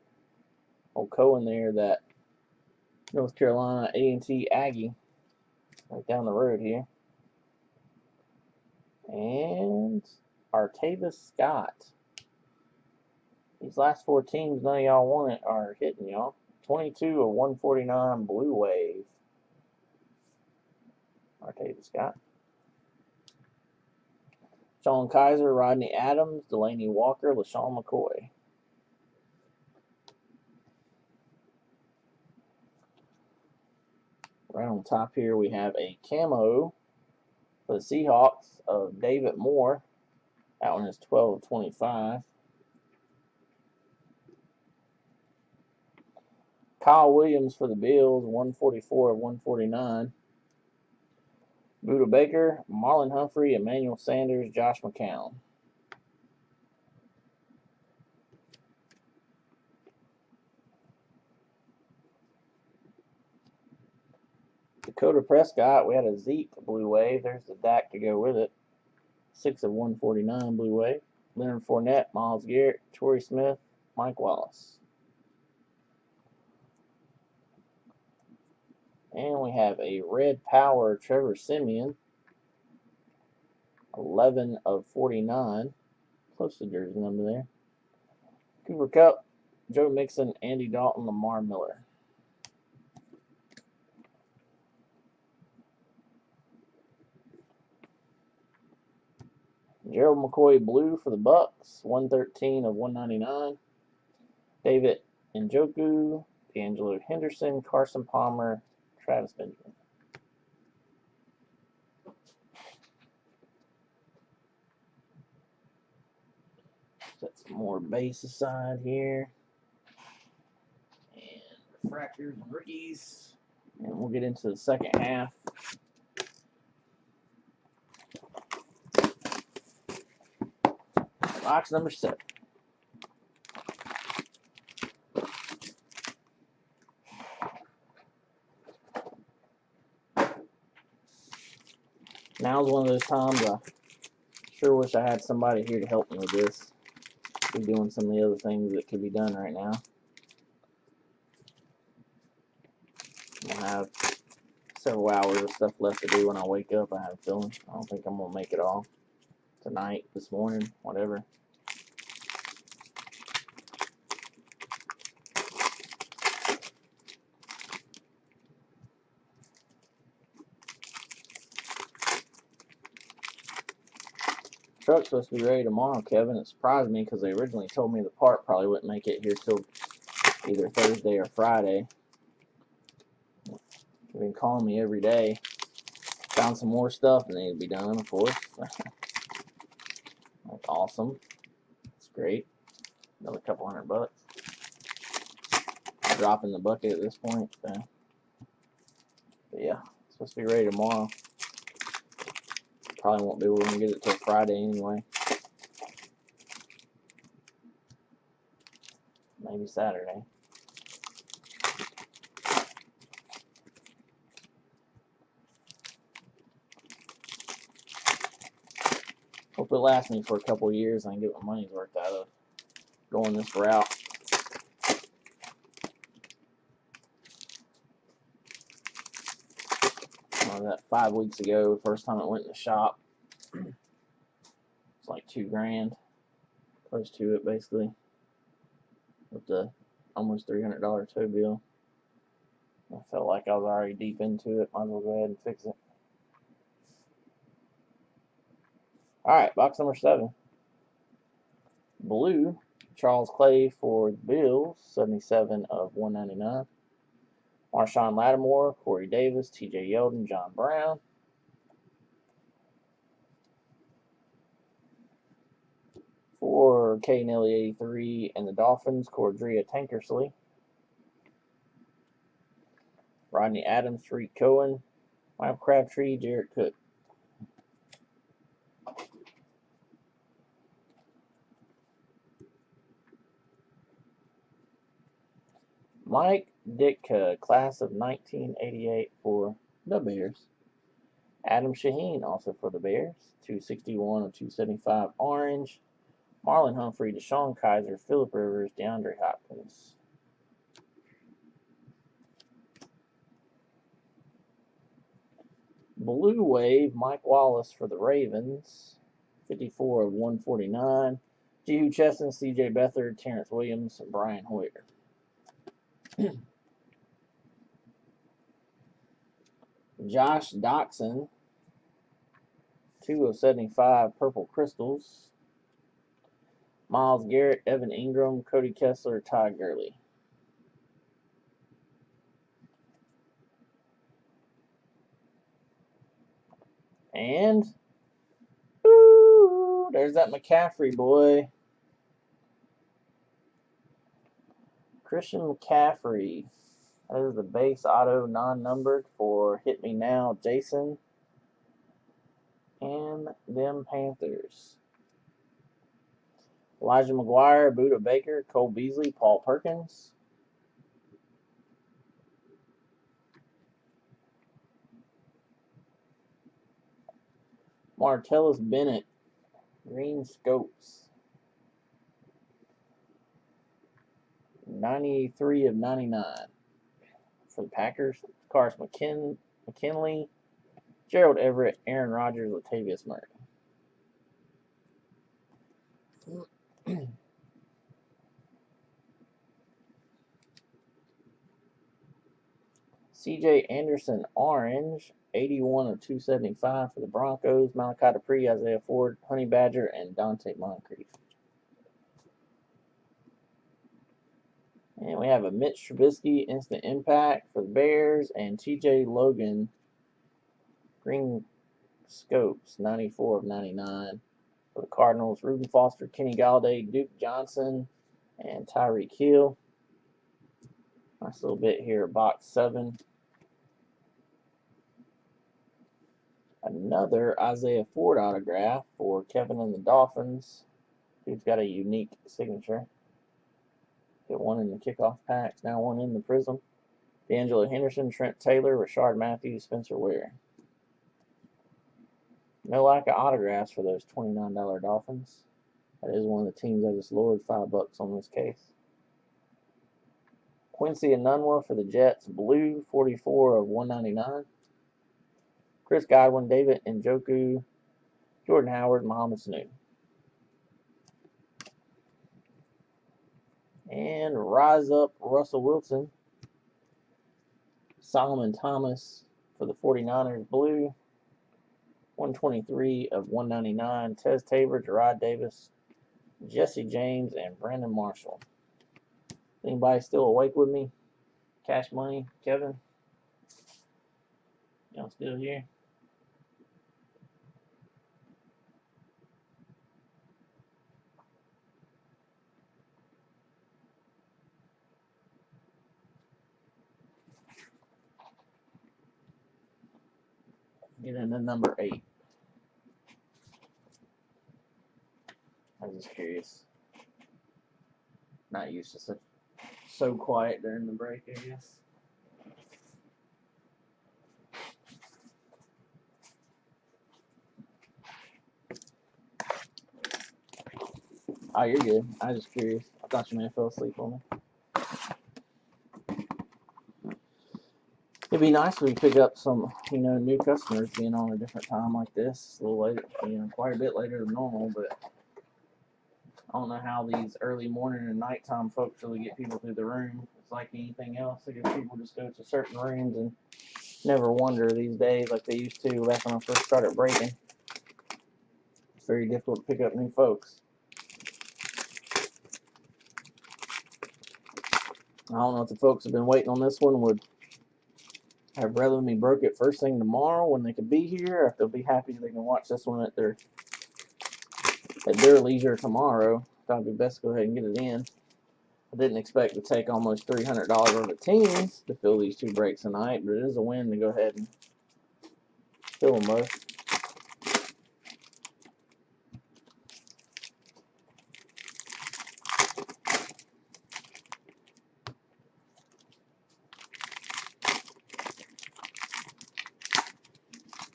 Old Cohen there, that North Carolina A&T Aggie right down the road here. And Artavis Scott. These last 4 teams, none of y'all want it, are hitting y'all. 22 of 149 Blue Wave. Artavis Scott. Sean Kaiser, Rodney Adams, Delaney Walker, LaShawn McCoy. Right on top here, we have a camo for the Seahawks of David Moore. That one is 12 of 25. Kyle Williams for the Bills, 144 of 149. Buda Baker, Marlon Humphrey, Emmanuel Sanders, Josh McCown. Dakota Prescott, we had a Zeke Blue Wave. There's the Dak to go with it. 6 of 149 Blue Wave. Leonard Fournette, Myles Garrett, Torrey Smith, Mike Wallace. And we have a Red Power Trevor Siemian. 11 of 49. Close to jersey number there. Cooper Kupp, Joe Mixon, Andy Dalton, Lamar Miller. Gerald McCoy blue for the Bucks, 113 of 199. David Njoku, D'Angelo Henderson, Carson Palmer, Travis Benjamin. Set some more base aside here. And refractors and rookies. And we'll get into the second half. Box number 7. Now's one of those times I sure wish I had somebody here to help me with this. Be doing some of the other things that could be done right now. I'll have several hours of stuff left to do when I wake up, I have a feeling. I don't think I'm going to make it all tonight, this morning, whatever. Truck's supposed to be ready tomorrow, Kevin. It surprised me because they originally told me the part probably wouldn't make it here till either Thursday or Friday. They've been calling me every day. Found some more stuff that needs to be done, of course. Awesome. That's great. Another couple $100. Drop in the bucket at this point. But yeah, it's supposed to be ready tomorrow. Probably won't be able to get it till Friday anyway. Maybe Saturday. Hope it lasts me for a couple years and I can get my money's worth out of going this route. That 5 weeks ago, first time I went in the shop, it's like $2 grand, close to it basically, with the almost $300 tow bill. I felt like I was already deep into it. Might as well go ahead and fix it. Alright, box number 7. Blue, Charles Clay for the Bills, 77 of 199. Marshawn Lattimore, Corey Davis, TJ Yeldon, John Brown. For K. Nelly 83 and the Dolphins, Cordrea Tankersley. Rodney Adams, Tariq Cohen, Michael Crabtree, Jarrett Cook. Mike Ditka, class of 1988 for the Bears. Adam Shaheen, also for the Bears, 261 of 275 orange. Marlon Humphrey, Deshaun Kaiser, Phillip Rivers, DeAndre Hopkins. Blue Wave, Mike Wallace for the Ravens, 54 of 149. G. Cheston, C.J. Beathard, Terrence Williams, and Brian Hoyer. Josh Doxson, 2 of 75 Purple Crystals. Myles Garrett, Evan Ingram, Cody Kessler, Ty Gurley. And ooh, there's that McCaffrey boy. Christian McCaffrey. That is the base auto non-numbered for Hit Me Now, Jason and them Panthers. Elijah McGuire, Buda Baker, Cole Beasley, Paul Perkins. Martellus Bennett, Green Scopes. 93 of 99 for the Packers. Cars McKinley, Gerald Everett, Aaron Rodgers, Latavius Murray. C.J. Anderson, orange, 81 of 275 for the Broncos. Malachi Dupree, Isaiah Ford, Honey Badger, and Dante Moncrief. And we have a Mitch Trubisky, instant impact for the Bears, and T.J. Logan, Green Scopes, 94 of 99 for the Cardinals. Reuben Foster, Kenny Galladay, Duke Johnson, and Tyreek Hill. Nice little bit here at box 7. Another Isaiah Ford autograph for Kevin and the Dolphins. Dude's got a unique signature. Get one in the kickoff packs, now one in the Prizm. D'Angelo Henderson, Trent Taylor, Rashard Matthews, Spencer Ware. No lack of autographs for those $29 Dolphins. That is one of the teams I just lowered $5 on this case. Quincy Enunwa for the Jets, blue, 44 of 199. Chris Godwin, David Njoku, Jordan Howard, Mohamed Sanu. And Rise Up, Russell Wilson. Solomon Thomas for the 49ers, blue, 123 of 199. Tez Tabor, Gerard Davis, Jesse James, and Brandon Marshall. Anybody still awake with me? Cash Money, Kevin? Y'all still here? Get into number 8. I'm just curious. Not used to so quiet during the break, I guess. Oh, you're good. I was just curious. I thought you may have fell asleep on me. It'd be nice if we pick up some, new customers being on a different time like this. A little later, quite a bit later than normal, but I don't know how these early morning and nighttime folks really get people through the room. It's like anything else. I guess people just go to certain rooms and never wonder these days like they used to back when I first started breaking. It's very difficult to pick up new folks. I don't know if the folks have been waiting on this one would have rather me broke it first thing tomorrow when they could be here, or if they'll be happy they can watch this one at their leisure tomorrow. Thought it'd be best to go ahead and get it in. I didn't expect to take almost $300 worth of teams to fill these 2 breaks tonight, but it is a win to go ahead and fill them both.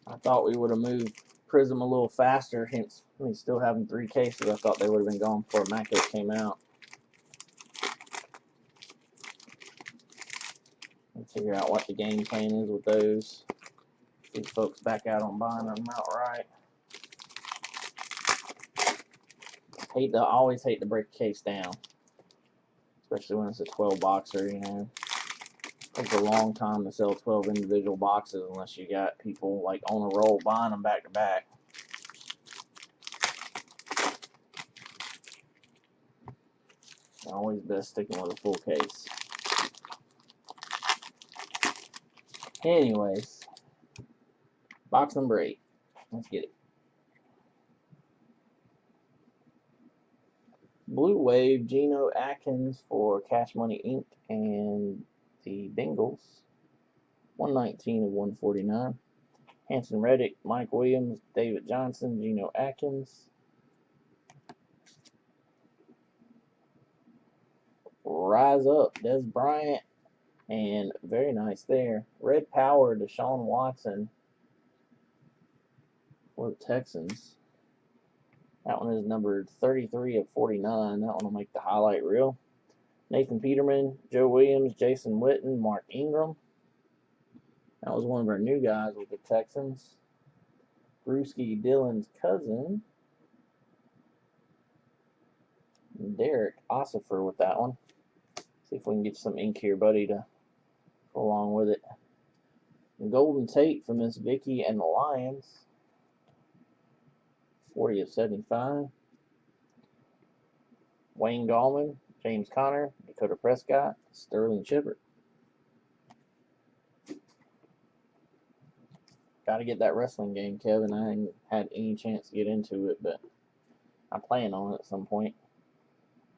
I thought we would have moved Prizm a little faster, hence me still having 3 cases. I thought they would have been gone before Immaculate came out. Let's figure out what the game plan is with those. These folks back out on buying them outright. I always hate to break a case down, especially when it's a 12 boxer. It takes a long time to sell 12 individual boxes unless you got people like on a roll buying them back to back. Always best sticking with a full case. Anyways, box number 8. Let's get it. Blue Wave, Geno Atkins for Cash Money Inc. and the Bengals. 119 of 149. Hanson Reddick, Mike Williams, David Johnson, Geno Atkins. Rise Up, Des Bryant, and very nice there. Red Power, Deshaun Watson for the Texans. That one is numbered 33 of 49. That one will make the highlight reel. Nathan Peterman, Joe Williams, Jason Witten, Mark Ingram. That was one of our new guys with the Texans. Brewski Dillon's cousin, Derek Ossifer with that one. See if we can get some ink here, buddy, to go along with it. Golden Tate for Miss Vicky and the Lions. 40 of 75. Wayne Gallman, James Conner, Dakota Prescott, Sterling Shepard. Got to get that wrestling game, Kevin. I ain't had any chance to get into it, but I plan on it at some point.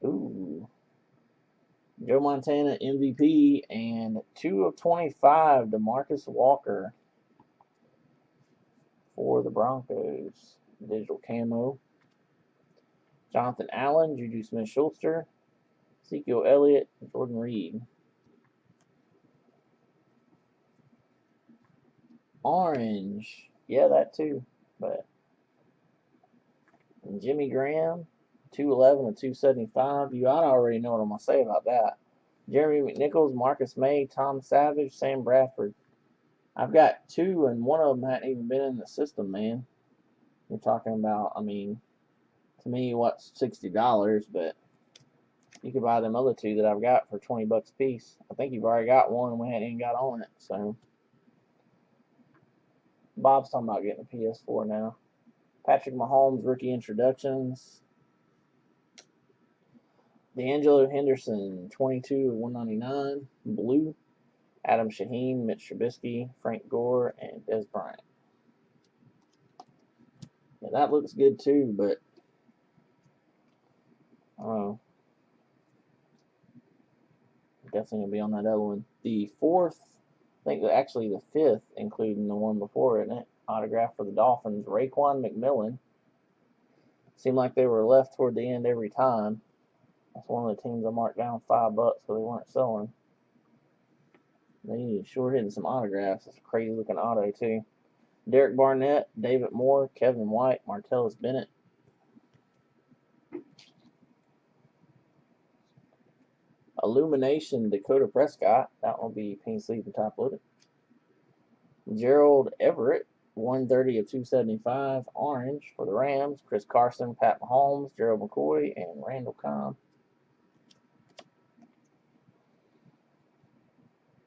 Ooh. Joe Montana, MVP, and 2 of 25, DeMarcus Walker for the Broncos. Digital camo. Jonathan Allen, Juju Smith-Schuster, Ezekiel Elliott, Jordan Reed. Orange. Yeah, that too. But Jimmy Graham, 211 of 275. I already know what I'm going to say about that. Jeremy McNichols, Marcus May, Tom Savage, Sam Bradford. I've got 2, and one of them hadn't even been in the system, man. You're talking about, to me, what's $60, but you could buy them other 2 that I've got for $20 a piece. I think you've already got one, and we hadn't even got on it, so. Bob's talking about getting a PS4 now. Patrick Mahomes, rookie introductions. D'Angelo Henderson, 22 of 199, blue. Adam Shaheen, Mitch Trubisky, Frank Gore, and Des Bryant. Yeah, that looks good too, but I don't know. Definitely gonna be on that other one. The 4th, I think actually the 5th, including the one before, isn't it? autograph for the Dolphins, Raekwon McMillan. Seemed like they were left toward the end every time. That's one of the teams I marked down $5 because they weren't selling. They sure hitting some autographs. It's a crazy looking auto too. Derek Barnett, David Moore, Kevin White, Martellus Bennett. Illumination, Dakota Prescott. That will be pink sleeve and top loaded. Gerald Everett, 130 of 275, orange for the Rams. Chris Carson, Pat Mahomes, Gerald McCoy, and Randall Cobb.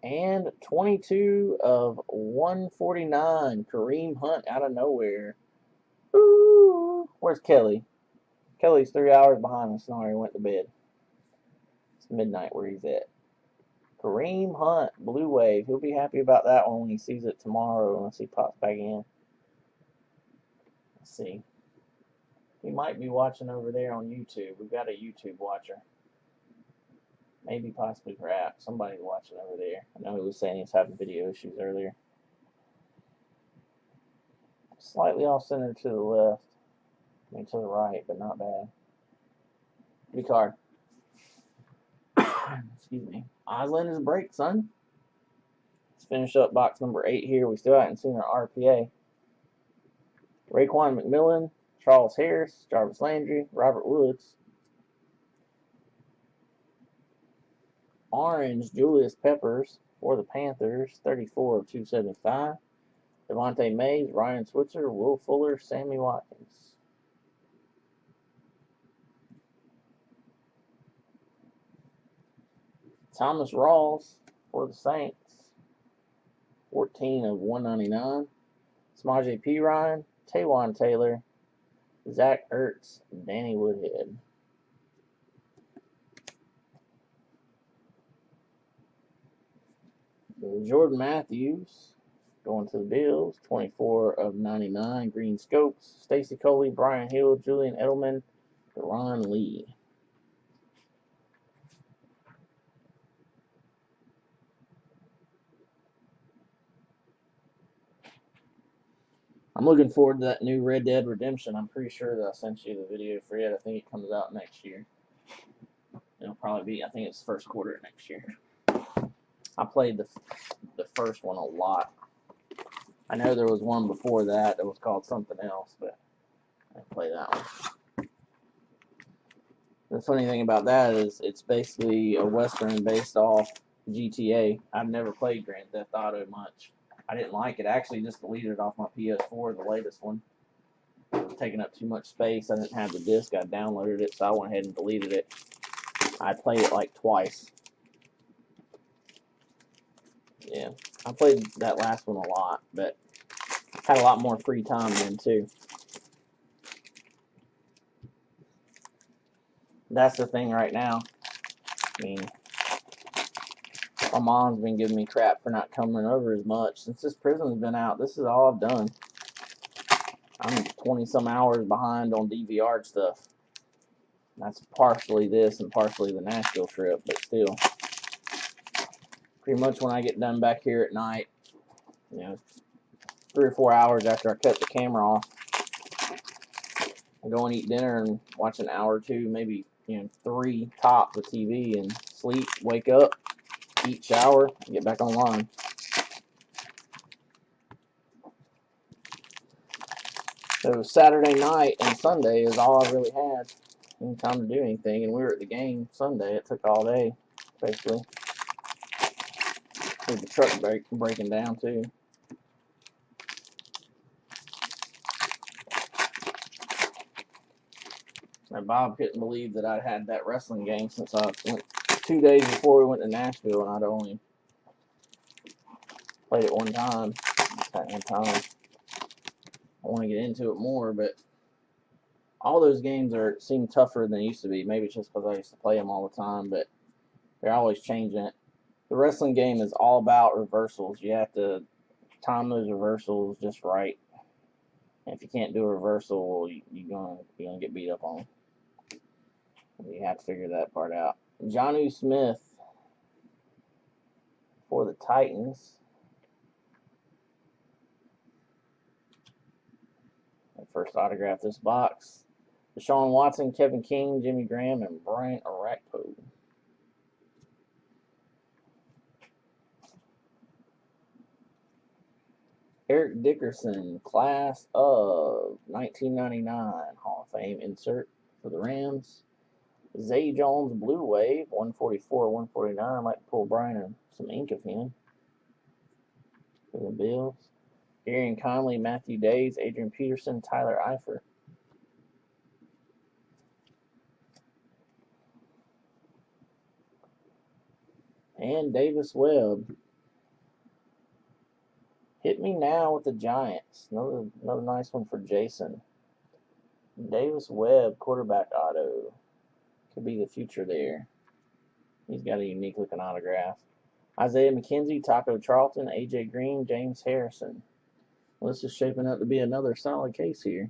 And 22 of 149, Kareem Hunt out of nowhere. Ooh, where's Kelly? Kelly's 3 hours behind us. Now he went to bed. It's midnight where he's at. Kareem Hunt, Blue Wave. He'll be happy about that one when he sees it tomorrow unless he pops back in. Let's see. He might be watching over there on YouTube. We've got a YouTube watcher. Maybe, possibly, perhaps. Somebody's watching over there. I know he was saying he was having video issues earlier. Slightly off center to the left. I mean, to the right, but not bad. Good card. Excuse me. Osland is a break, son. Let's finish up box number 8 here. We still haven't seen our RPA. Raekwon McMillan, Charles Harris, Jarvis Landry, Robert Woods. Orange, Julius Peppers for the Panthers, 34 of 275. Devontae Mays, Ryan Switzer, Will Fuller, Sammy Watkins. Thomas Rawls for the Saints, 14 of 199. Samaje Perine, Taywan Taylor, Zach Ertz, Danny Woodhead. Jordan Matthews going to the Bills, 24 of 99. Green Scopes, Stacy Coley, Brian Hill, Julian Edelman, Deron Lee. I'm looking forward to that new Red Dead Redemption. I'm pretty sure that I sent you the video for it. I think it comes out next year. It'll probably be, I think it's first quarter of next year. I played the first one a lot. I know there was one before that that was called something else, but I didn't play that one. The funny thing about that is it's basically a Western based off GTA. I've never played Grand Theft Auto much. I didn't like it. I actually just deleted it off my PS4, the latest one. It was taking up too much space. I didn't have the disc. I downloaded it, so I went ahead and deleted it. I played it like twice. Yeah, I played that last one a lot, but had a lot more free time then too. That's the thing right now. I mean, my mom's been giving me crap for not coming over as much. Since this Prizm's been out, this is all I've done. I'm 20-some hours behind on DVR stuff. That's partially this and partially the Nashville trip, but still. Pretty much when I get done back here at night, 3 or 4 hours after I cut the camera off, I go and eat dinner and watch an hour or two, maybe 3 tops of TV and sleep, wake up, eat, shower, get back online. So Saturday night and Sunday is all I really had. Any time to do anything, and we were at the game Sunday. It took all day, basically. With the truck breaking down too. And Bob couldn't believe that I had that wrestling game since I went 2 days before we went to Nashville, and I'd only played it one time. I want to get into it more, but all those games seem tougher than they used to be. Maybe it's just because I used to play them all the time, but they're always changing it. The wrestling game is all about reversals. You have to time those reversals just right. And if you can't do a reversal, you're gonna get beat up on. You have to figure that part out. Jonnu Smith for the Titans. First autograph this box. Deshaun Watson, Kevin King, Jimmy Graham, and Brian Arakpo. Eric Dickerson, class of 1999 Hall of Fame insert for the Rams. Zay Jones, Blue Wave, 144, 149. I might pull Brian some ink of him for the Bills. Arian Conley, Matthew Days, Adrian Peterson, Tyler Eifert. And Davis Webb. Hit me now with the Giants. Another nice one for Jason. Davis Webb, quarterback auto. Could be the future there. He's got a unique looking autograph. Isaiah McKenzie, Taco Charlton, AJ Green, James Harrison. Well, this is shaping up to be another solid case here.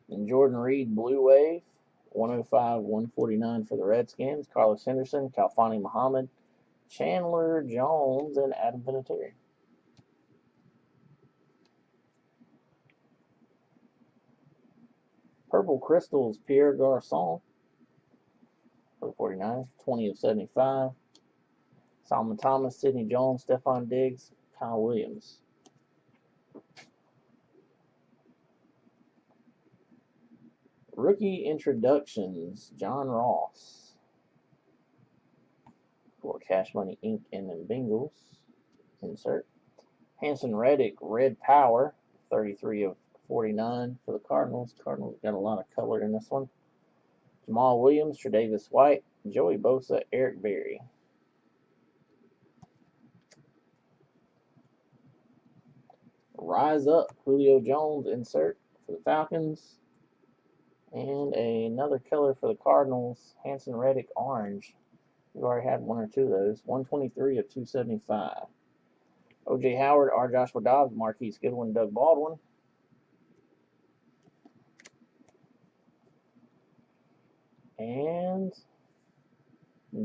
And Jordan Reed, Blue Wave, 105, 149 for the Redskins. Carlos Henderson, Kalfani Muhammad, Chandler Jones, and Adam Vinatieri. Purple Crystals, Pierre Garçon for the 49ers, 20 of 75. Solomon Thomas, Sidney Jones, Stephon Diggs, Kyle Williams. Rookie introductions, John Ross for Cash Money Inc. and the Bengals. Insert. Hanson Reddick, Red Power, 33 of 49 for the Cardinals. Cardinals got a lot of color in this one. Jamal Williams, Tre'Davious White, Joey Bosa, Eric Berry. Rise Up, Julio Jones, insert for the Falcons. And another color for the Cardinals, Hanson Reddick, Orange. We've already had one or two of those. 123 of 275. O.J. Howard, R. Joshua Dobbs, Marquise Goodwin, Doug Baldwin. And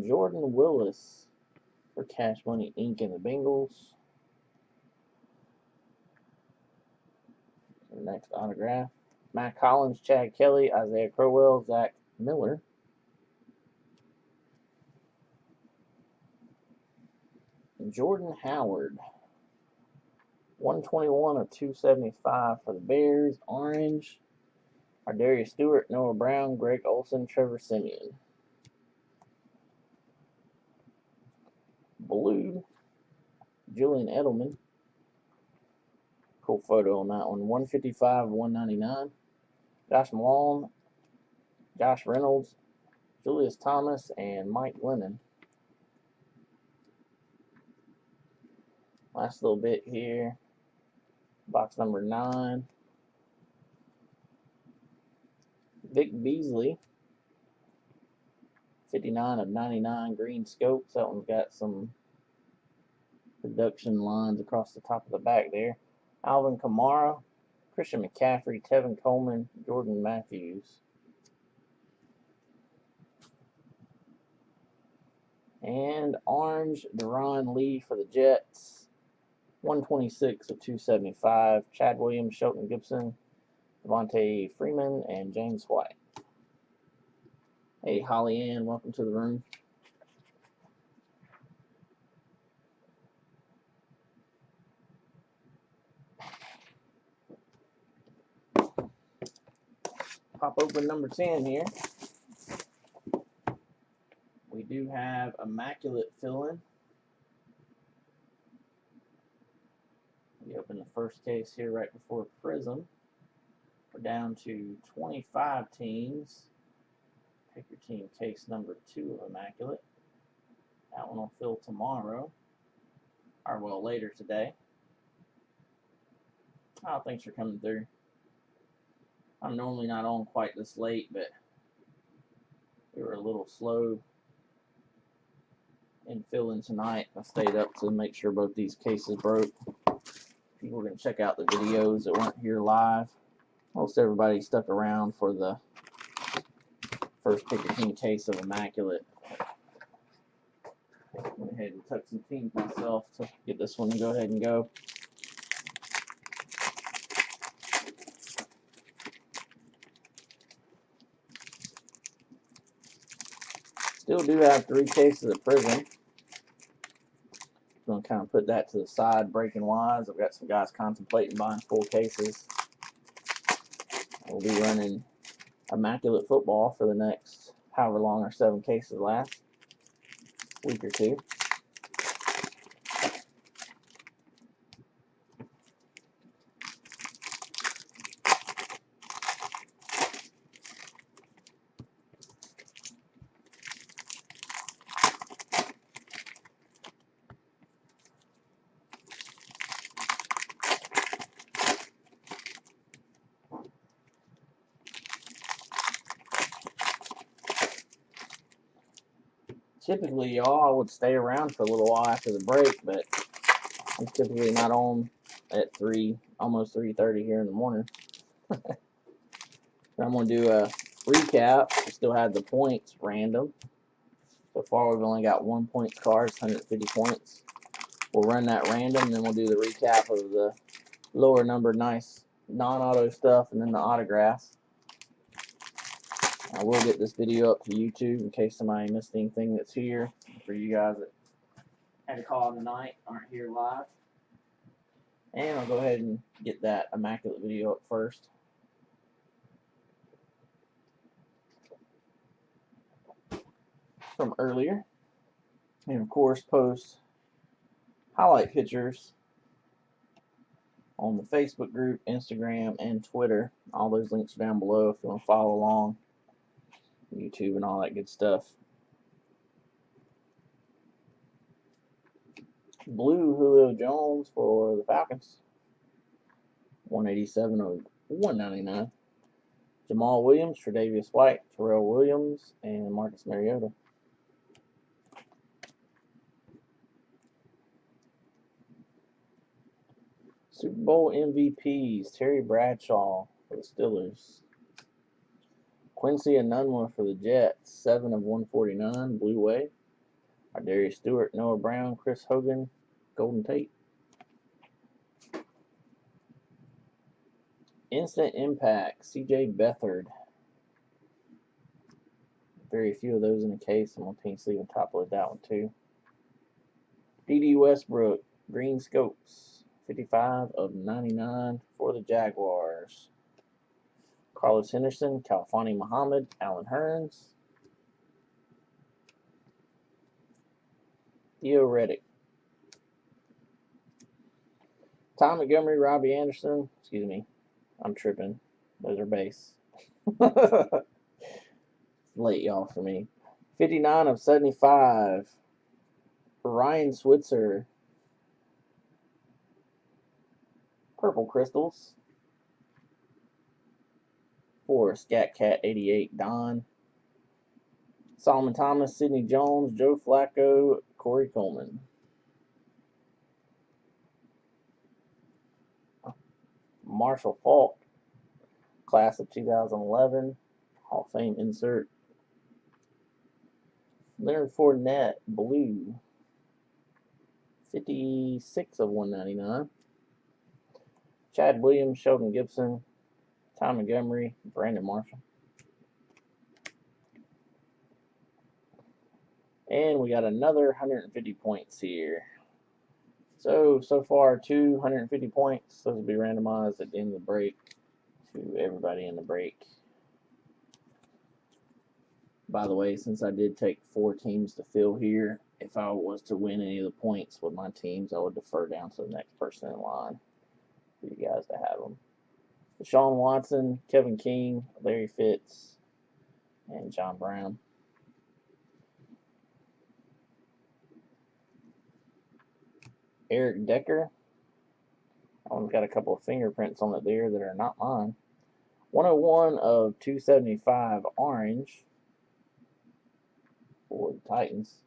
Jordan Willis for Cash Money Inc. and the Bengals. Next autograph. Matt Collins, Chad Kelly, Isaiah Crowell, Zach Miller. Jordan Howard, 121 of 275 for the Bears. Orange. Ardarius Stewart, Noah Brown, Greg Olson, Trevor Siemian. Blue. Julian Edelman. Cool photo on that one. 155, 199. Josh Malone, Josh Reynolds, Julius Thomas, and Mike Lennon. Last little bit here. Box number 9. Vic Beasley, 59 of 99 green scopes. That one's got some production lines across the top of the back there. Alvin Kamara, Christian McCaffrey, Tevin Coleman, Jordan Matthews. And orange, Deron Lee for the Jets. 126 of 275. Chad Williams, Shelton Gibson, Devontae Freeman, and James White. Hey, Holly Ann, welcome to the room. Pop open number 10 here. We do have Immaculate fill-in. We open the first case here right before Prizm. We're down to 25 teams. Pick your team case number 2 of Immaculate. That one will fill tomorrow. Or, well, later today. Oh, thanks for coming through. I'm normally not on quite this late, but we were a little slow in filling tonight. I stayed up to make sure both these cases broke. People were going to check out the videos that weren't here live. Most everybody stuck around for the first pick your team case of Immaculate. Went ahead and took some teams myself to get this one to go ahead and go. Still do have 3 cases of Prizm. I'm going to kind of put that to the side breaking wise. I've got some guys contemplating buying full cases. We'll be running Immaculate Football for the next however long our 7 cases last. Week or 2. Typically, y'all, I would stay around for a little while after the break, but I'm typically not on at 3, almost 3:30 here in the morning. I'm going to do a recap. We still have the points random. So far, we've only got 1 point cards, 150 points. We'll run that random, and then we'll do the recap of the lower numbered nice non-auto stuff, and then the autographs. I will get this video up to YouTube in case somebody missed anything that's here. For you guys that had to call in the night, aren't here live. And I'll go ahead and get that Immaculate video up first. From earlier. And of course, post highlight pictures on the Facebook group, Instagram, and Twitter. All those links are down below if you want to follow along. YouTube and all that good stuff. Blue Julio Jones for the Falcons. 187 of 199. Jamal Williams, Tre'Davious White, Terrell Williams, and Marcus Mariota. Super Bowl MVPs, Terry Bradshaw for the Steelers. Quincy Enunwa for the Jets, 7 of 149, Blue Wave. Darius Stewart, Noah Brown, Chris Hogan, Golden Tate. Instant Impact, CJ Beathard. Very few of those in the case. I'm going to pink sleeve and top load that one too. D.D. Westbrook, Green Scopes, 55 of 99 for the Jaguars. Carlos Henderson, Kalfani Muhammad, Alan Hearns. Theo Reddick. Tom Montgomery, Robbie Anderson. Excuse me, I'm tripping. Those are base. Late, y'all, for me. 59 of 75. Ryan Switzer. Purple Crystals. For Scat Cat 88, Don. Solomon Thomas, Sidney Jones, Joe Flacco, Corey Coleman. Marshall Faulk, class of 2011, Hall of Fame insert. Leonard Fournette, blue, 56 of 199. Chad Williams, Sheldon Gibson, Tom Montgomery, Brandon Marshall. And we got another 150 points here. So far, 250 points. Those will be randomized at the end of the break to everybody in the break. By the way, since I did take 4 teams to fill here, if I was to win any of the points with my teams, I would defer down to the next person in line for you guys to have them. Deshaun Watson, Kevin King, Larry Fitz, and John Brown. Eric Decker. I've got a couple of fingerprints on it there that are not mine. 101 of 275 orange for the Titans.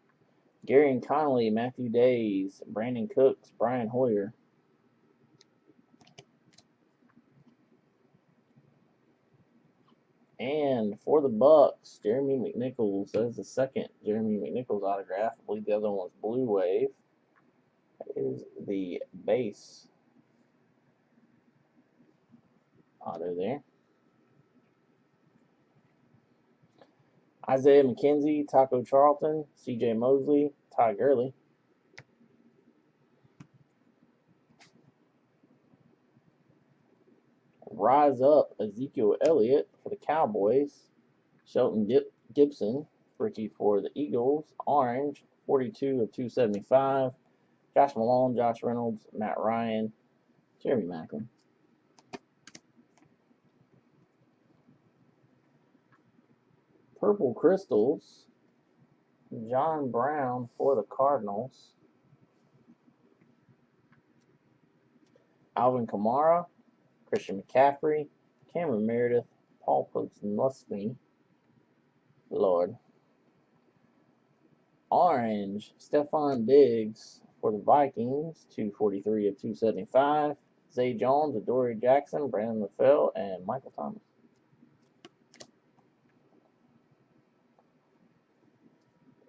Gary and Connolly, Matthew Days, Brandon Cooks, Brian Hoyer. And for the Bucks, Jeremy McNichols. That is the second Jeremy McNichols autograph. I believe the other one was Blue Wave. That is the base auto there. Isaiah McKenzie, Taco Charlton, C.J. Mosley, Ty Gurley. Rise Up, Ezekiel Elliott for the Cowboys. Shelton Gibson, rookie for the Eagles. Orange, 42 of 275. Josh Malone, Josh Reynolds, Matt Ryan, Jeremy Maclin. Purple Crystals, John Brown for the Cardinals. Alvin Kamara, Christian McCaffrey, Cameron Meredith, Paul Postlesny. Lord. Orange, Stephon Diggs for the Vikings, 243 of 275. Zay Jones, Adoree Jackson, Brandon LaFell, and Michael Thomas.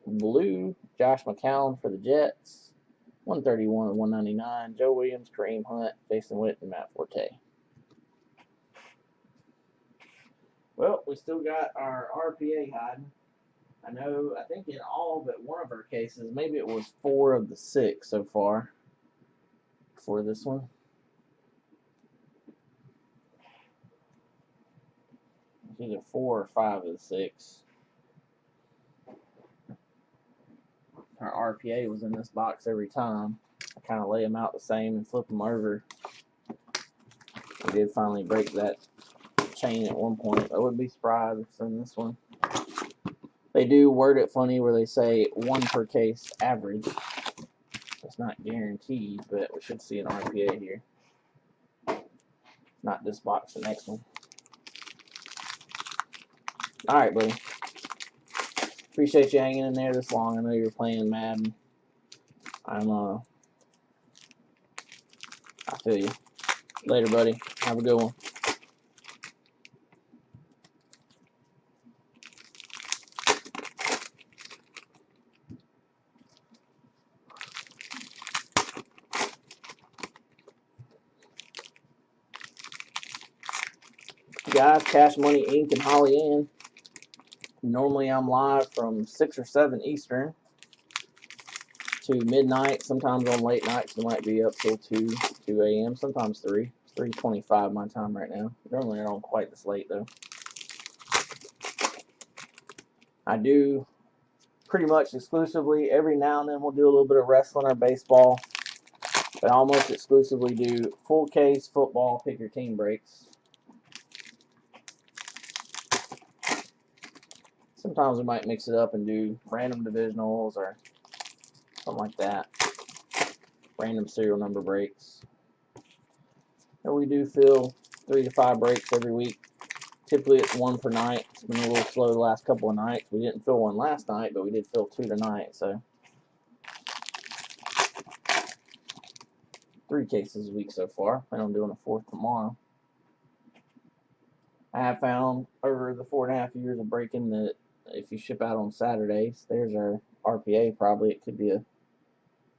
Blue, Josh McCown for the Jets, 131 of 199. Joe Williams, Kareem Hunt, Jason Witt, and Matt Forte. Well, we still got our RPA hiding. I think in all but one of our cases, maybe it was 4 of the 6 so far for this one. It's either 4 or 5 of the 6. Our RPA was in this box every time. I kind of lay them out the same and flip them over. We did finally break that chain at one point. I wouldn't be surprised if it's in this one. They do word it funny where they say 1 per case average. It's not guaranteed, but we should see an RPA here. Not this box, the next one. All right, buddy. Appreciate you hanging in there this long. I know you're playing Madden. I feel you. Later, buddy. Have a good one. Guys, Cash Money Inc. and Holly Ann. Normally I'm live from 6 or 7 Eastern to midnight. Sometimes on late nights it might be up till 2 a.m. Sometimes 3. It's 3:25 my time right now. Normally I don't quite this late though. I do pretty much exclusively. Every now and then we'll do a little bit of wrestling or baseball. But I almost exclusively do full case football pick your team breaks. Sometimes we might mix it up and do random divisionals or something like that. Random serial number breaks. And we do fill 3 to 5 breaks every week. Typically it's 1 per night. It's been a little slow the last couple of nights. We didn't fill 1 last night, but we did fill 2 tonight. So 3 cases a week so far. Plan on doing a 4th tomorrow. I have found over the 4.5 years of breaking that if you ship out on Saturdays, there's our RPA probably. It could be a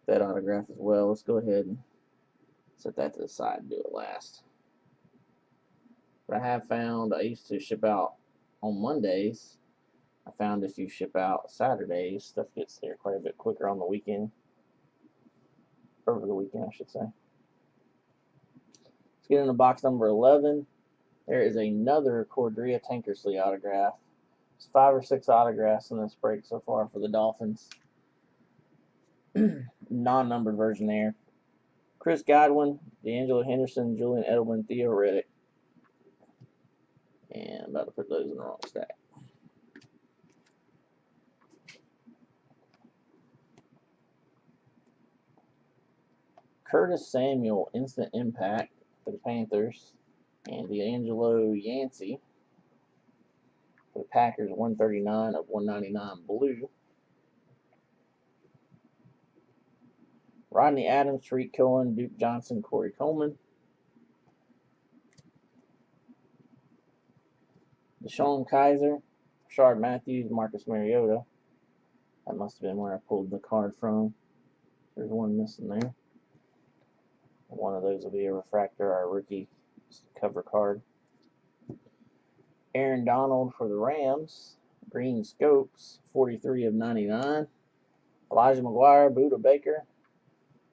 Fed autograph as well. Let's go ahead and set that to the side and do it last. But I have found I used to ship out on Mondays. I found if you ship out Saturdays, stuff gets there quite a bit quicker on the weekend. Over the weekend, I should say. Let's get into box number 11. There is another Cordrea Tankersley autograph. There's 5 or 6 autographs in this break so far for the Dolphins. Non-numbered version there. Chris Godwin, D'Angelo Henderson, Julian Edelman, Theo Riddick. And I'm about to put those in the wrong stack. Curtis Samuel, Instant Impact for the Panthers. And D'Angelo Yancey for the Packers, 139 of 199 blue. Rodney Adams, Tariq Cohen, Duke Johnson, Corey Coleman. Deshaun Kaiser, Rashard Matthews, Marcus Mariota. That must have been where I pulled the card from. There's one missing there. One of those will be a refractor, our rookie cover card. Aaron Donald for the Rams. Green Scopes, 43 of 99. Elijah McGuire, Buda Baker,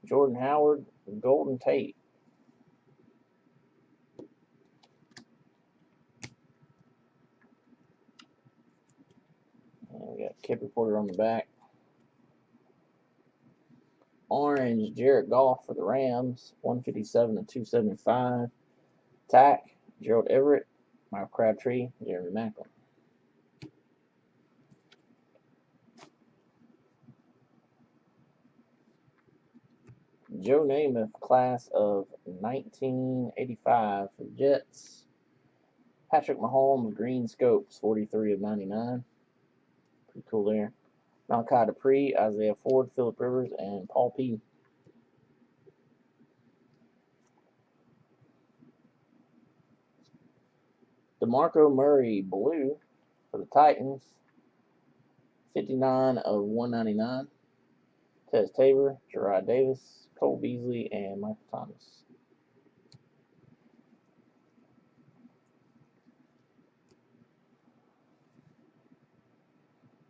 Jordan Howard, Golden Tate. And we got Kip Reporter on the back. Orange, Jared Goff for the Rams, 157 of 275. Tack, Gerald Everett, Michael Crabtree, Jeremy Maclin. Joe Namath, class of 1985 for the Jets. Patrick Mahomes, Green Scopes, 43 of 99. Pretty cool there. Malachi Dupree, Isaiah Ford, Phillip Rivers, and Paul P. DeMarco Murray, blue for the Titans, 59 of 199. Tez Tabor, Gerard Davis, Cole Beasley, and Michael Thomas.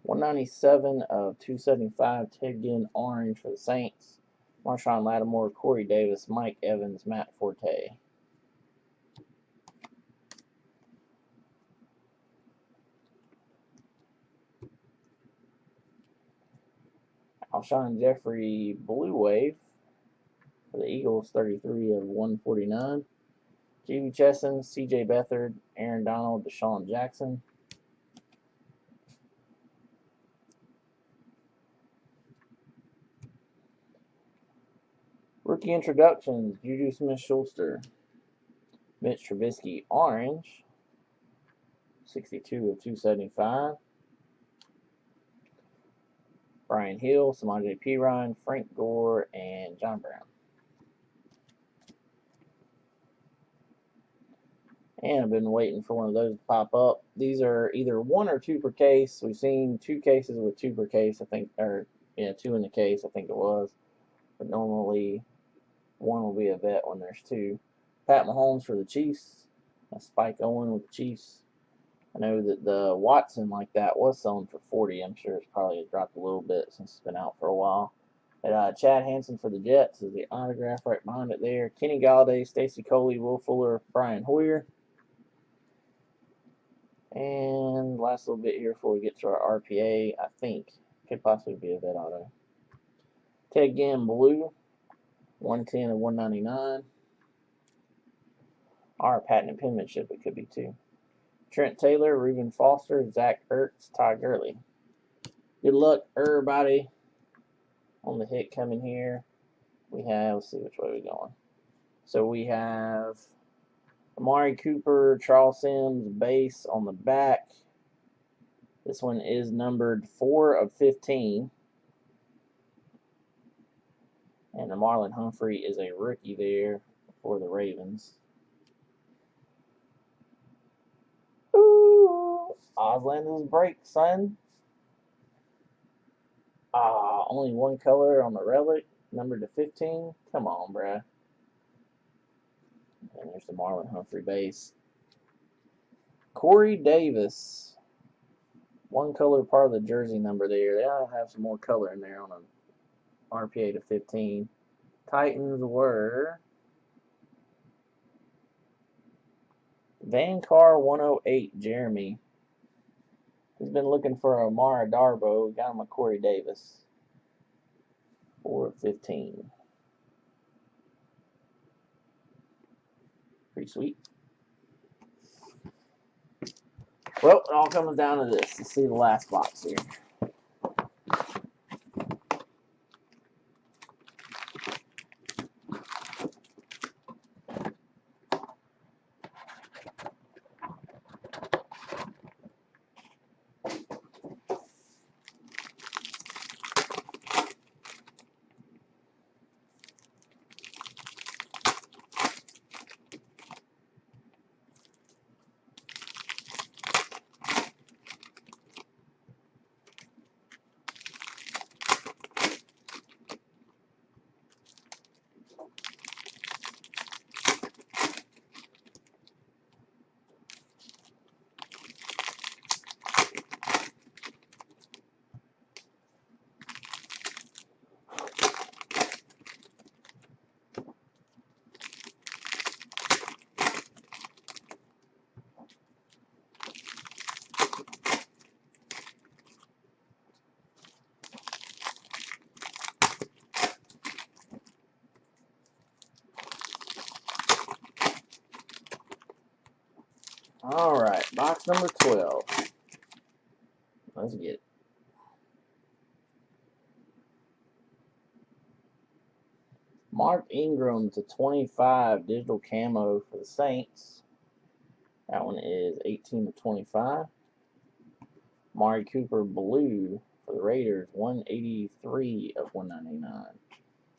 $197 of 275. Ted Ginn, orange for the Saints. Marshawn Lattimore, Corey Davis, Mike Evans, Matt Forte. Alshon Jeffrey, blue wave for the Eagles, 33 of 149. J.B. Chesson, C.J. Beathard, Aaron Donald, Deshaun Jackson. Rookie introductions, Juju Smith-Schuster, Mitch Trubisky, orange, 62 of 275. Brian Hill, Samaje Perine, Frank Gore, and John Brown. And I've been waiting for one of those to pop up. These are either 1 or 2 per case. We've seen 2 cases with 2 per case, I think, or yeah, 2 in the case, I think it was. But normally 1 will be a vet when there's 2. Pat Mahomes for the Chiefs. Spike Owen with the Chiefs. I know that the Watson like that was selling for 40. I'm sure it's probably dropped a little bit since it's been out for a while. But Chad Hansen for the Jets is the autograph right behind it there. Kenny Galladay, Stacey Coley, Will Fuller, Brian Hoyer. And last little bit here before we get to our RPA, I think could possibly be a vet auto. Ted Ginn, blue, 110 of 199. Our patent and penmanship, it could be too. Trent Taylor, Reuben Foster, Zach Ertz, Ty Gurley. Good luck, everybody, on the hit coming here. We have, let's see which way we're going. So we have Amari Cooper, Charles Sims, base on the back. This one is numbered 4 of 15. And the Marlon Humphrey is a rookie there for the Ravens. Ooh, Oslander's break, son. Only 1 color on the relic, numbered to 15. Come on, bruh. And there's the Marlon Humphrey base. Corey Davis. 1 color part of the jersey number there. They ought to have some more color in there on a RPA to 15. Titans were Van Car 108, Jeremy. He's been looking for a Mara Darbo. Got him a Corey Davis. 4 of 15. Pretty sweet. Well, it all comes down to this. Let's see the last box here. Box number 12. Let's get it. Mark Ingram /25 digital camo for the Saints. That one is 18/25. Mari Cooper blue for the Raiders, 183/199.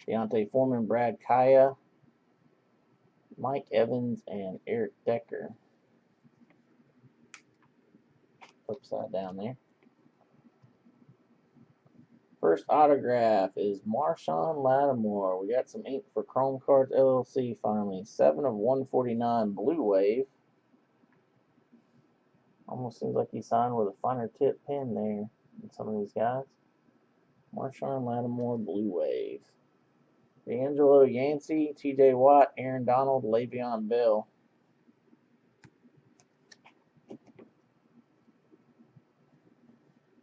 Deontay Foreman, Brad Kaya, Mike Evans, and Eric Decker. Upside down there. First autograph is Marshawn Lattimore. We got some ink for Chrome Cards LLC finally. 7/149 Blue Wave. Almost seems like he signed with a finer tip pen there than some of these guys. Marshawn Lattimore Blue Wave. D'Angelo Yancey, TJ Watt, Aaron Donald, Le'Veon Bell.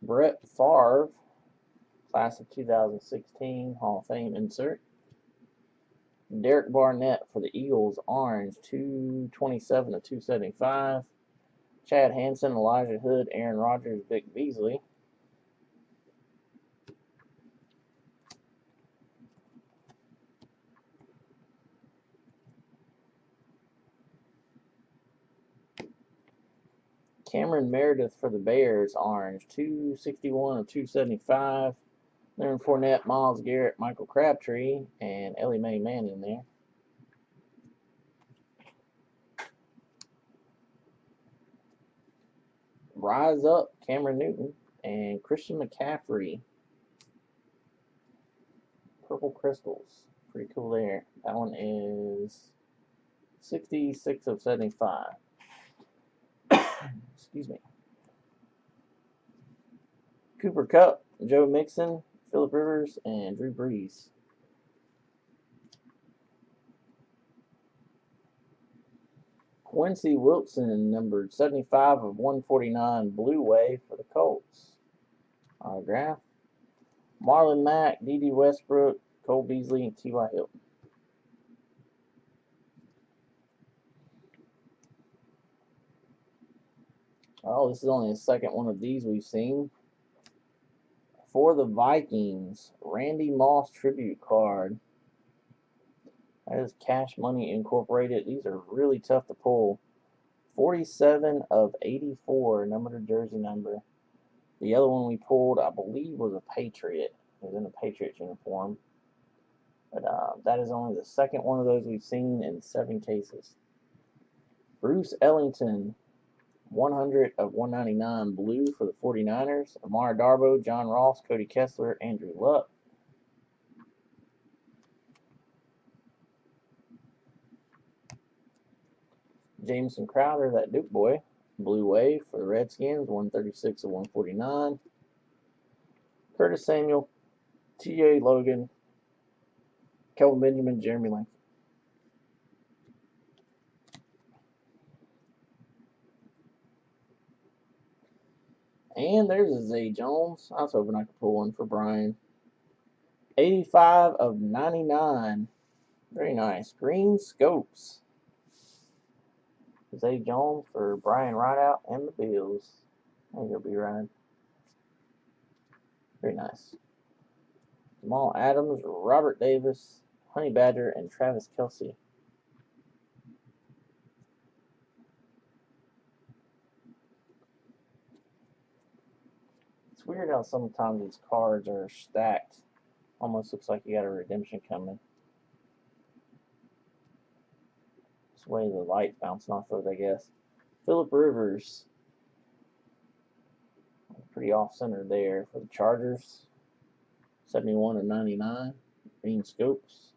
Brett Favre, class of 2016, Hall of Fame insert. Derek Barnett for the Eagles, orange, 227/275. Chad Hansen, Elijah Hood, Aaron Rodgers, Vic Beasley. Cameron Meredith for the Bears, orange, 261/275. Leonard Fournette, Myles Garrett, Michael Crabtree, and Ellie Mae Manning there. Rise Up, Cameron Newton, and Christian McCaffrey. Purple Crystals. Pretty cool there. That one is 66/75. Excuse me. Cooper Kupp, Joe Mixon, Phillip Rivers, and Drew Brees. Quincy Wilson, numbered 75/149 Blue Wave for the Colts. Autograph. Marlon Mack, D.D. Westbrook, Cole Beasley, and T.Y. Hilton. Oh, this is only the second one of these we've seen. For the Vikings, Randy Moss tribute card. That is Cash Money Incorporated. These are really tough to pull. 47/84, numbered jersey number. The other one we pulled, I believe, was a Patriot. It was in a Patriots uniform. But that is only the second one of those we've seen in 7 cases. Bruce Ellington, 100/199 blue for the 49ers. Amara Darboh, John Ross, Cody Kessler, Andrew Luck. Jameson Crowder, that Duke boy, Blue Wave for the Redskins, 136/149. Curtis Samuel, T.J. Logan, Kelvin Benjamin, Jeremy Lane. And there's a Zay Jones. I was hoping I could pull one for Brian. 85/99. Very nice. Green Scopes. Zay Jones for Brian Rideout and the Bills. There you go, B-Ride. Very nice. Jamal Adams, Robert Davis, Honey Badger, and Travis Kelce. It's weird how sometimes these cards are stacked. Almost looks like you got a redemption coming. It's the way the light's bouncing off of it, I guess. Phillip Rivers. Pretty off-center there for the Chargers. 71/99. Green Scopes.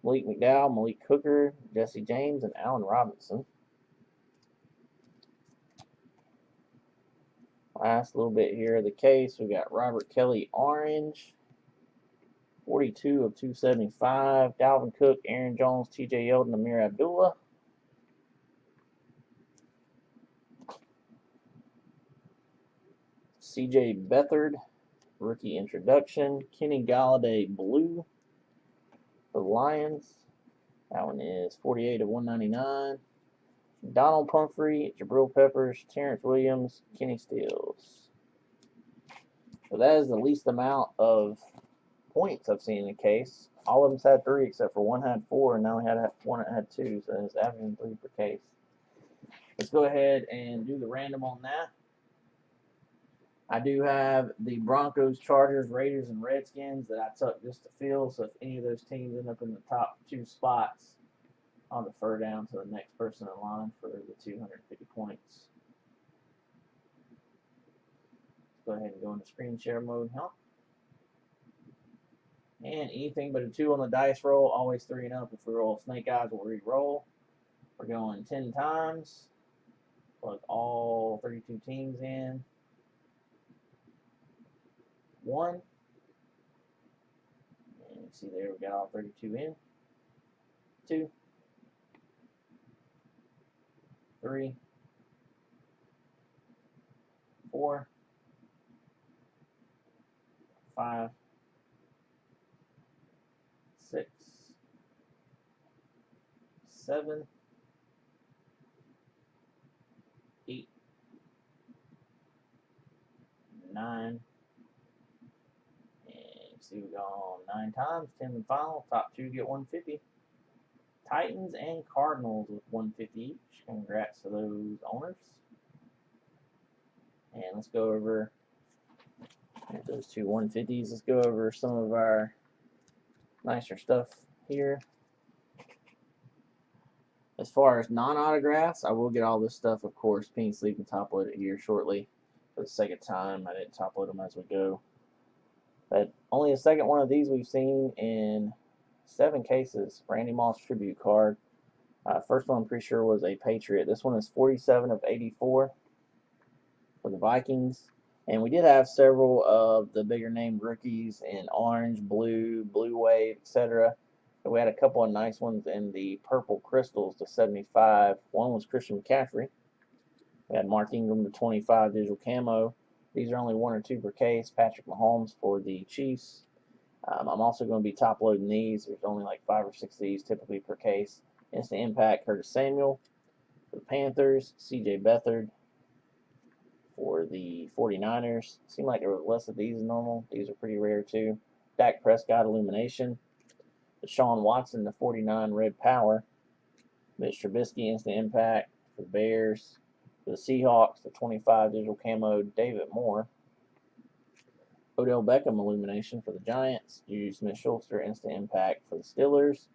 Malik McDowell, Malik Hooker, Jesse James, and Allen Robinson. Last little bit here of the case, we got Robert Kelly orange. 42/275. Dalvin Cook, Aaron Jones, T.J. Yeldon, Amir Abdullah. C.J. Beathard, rookie introduction. Kenny Galladay blue for the Lions. That one is 48/199. Donald Pumphrey, Jabril Peppers, Terrence Williams, Kenny Stills. So that is the least amount of points I've seen in a case. All of them had 3 except for one had 4, and now we had one that had 2, so it's averaging 3 per case. Let's go ahead and do the random on that. I do have the Broncos, Chargers, Raiders, and Redskins that I took just to fill, so if any of those teams end up in the top 2 spots, I'll defer down to the next person in line for the 250 points. Let's go ahead and go into screen share mode now. And anything but a 2 on the dice roll, always 3 and up. If we roll snake eyes, we'll re-roll. We're going 10 times. Plug all 32 teams in. 1. And you see there, we got all 32 in. 2. 3. 4. 5. 6. 7. 8. 9. See, we go 9 times, 10 and final. Top 2 get 150. Titans and Cardinals with 150 each. Congrats to those owners. And let's go over those 2 150s. Let's go over some of our nicer stuff here. As far as non-autographs, I will get all this stuff, of course, pink sleeve and top load it here shortly. For the sake of time, I didn't top load them as we go. But only the second one of these we've seen in 7 cases. Randy Moss tribute card. First one I'm pretty sure was a Patriot. This one is 47 of 84 for the Vikings. And we did have several of the bigger name rookies in orange, blue, blue wave, etc. We had a couple of nice ones in the purple crystals to 75. One was Christian McCaffrey. We had Mark Ingram to 25 digital camo. These are only 1 or 2 per case. Patrick Mahomes for the Chiefs. I'm also going to be top loading these. There's only like 5 or 6 of these typically per case. Instant Impact, Curtis Samuel for the Panthers. C.J. Beathard for the 49ers. Seemed like there were less of these than normal. These are pretty rare too. Dak Prescott Illumination. Deshaun Watson, the 49 Red Power. Mitch Trubisky, Instant Impact for the Bears. For the Seahawks, the 25 digital camo, David Moore. Odell Beckham Illumination for the Giants. Juju Smith-Schuster, Instant Impact for the Steelers.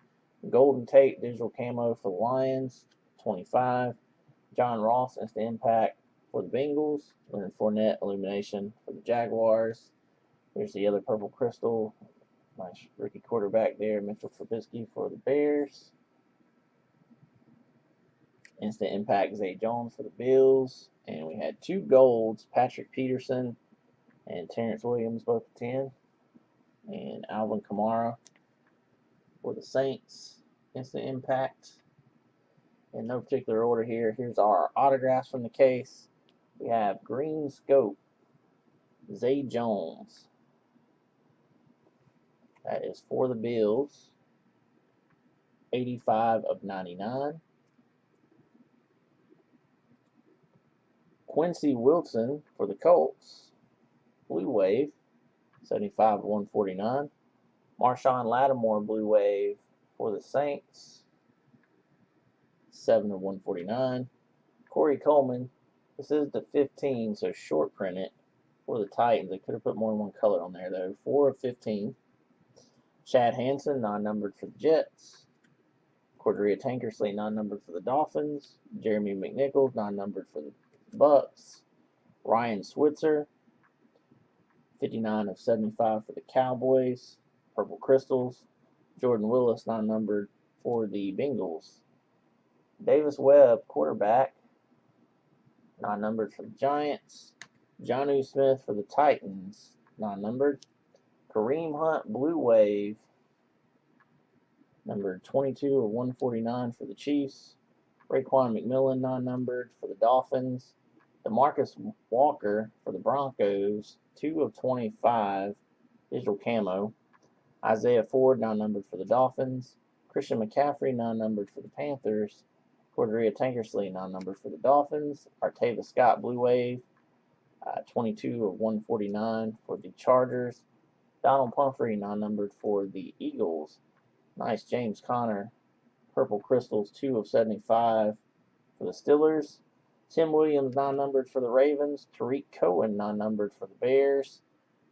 Golden Tate digital camo for the Lions, 25. John Ross, Instant Impact for the Bengals. Leonard Fournette Illumination for the Jaguars. Here's the other purple crystal. Nice rookie quarterback there, Mitchell Trubisky for the Bears. Instant Impact, Zay Jones for the Bills. And we had 2 golds, Patrick Peterson and Terrence Williams, both 10. And Alvin Kamara for the Saints. Instant Impact. In no particular order here. Here's our autographs from the case. We have Green Scope, Zay Jones. That is for the Bills. 85 of 99. Quincy Wilson for the Colts. Blue Wave. 75 of 149. Marshawn Lattimore Blue Wave for the Saints. 7 of 149. Corey Coleman. This is the 15, so short printed for the Titans. They could have put more than one color on there, though. 4 of 15. Chad Hansen, non-numbered for the Jets. Cordrea Tankersley, non-numbered for the Dolphins. Jeremy McNichols, non-numbered for the Bucks. Ryan Switzer, 59 of 75 for the Cowboys. Purple Crystals. Jordan Willis, non-numbered for the Bengals. Davis Webb, quarterback, non-numbered for the Giants. Jonnu Smith for the Titans, non-numbered. Kareem Hunt, Blue Wave, number 22 of 149 for the Chiefs. Raekwon McMillan, non-numbered for the Dolphins. DeMarcus Walker for the Broncos, 2 of 25, digital camo. Isaiah Ford, non-numbered for the Dolphins. Christian McCaffrey, non-numbered for the Panthers. Corderia Tankersley, non-numbered for the Dolphins. Artava Scott, Blue Wave, 22 of 149 for the Chargers. Donald Pumphrey, non-numbered for the Eagles. Nice James Conner, Purple Crystals, 2 of 75 for the Steelers. Tim Williams, non-numbered for the Ravens. Tariq Cohen, non-numbered for the Bears.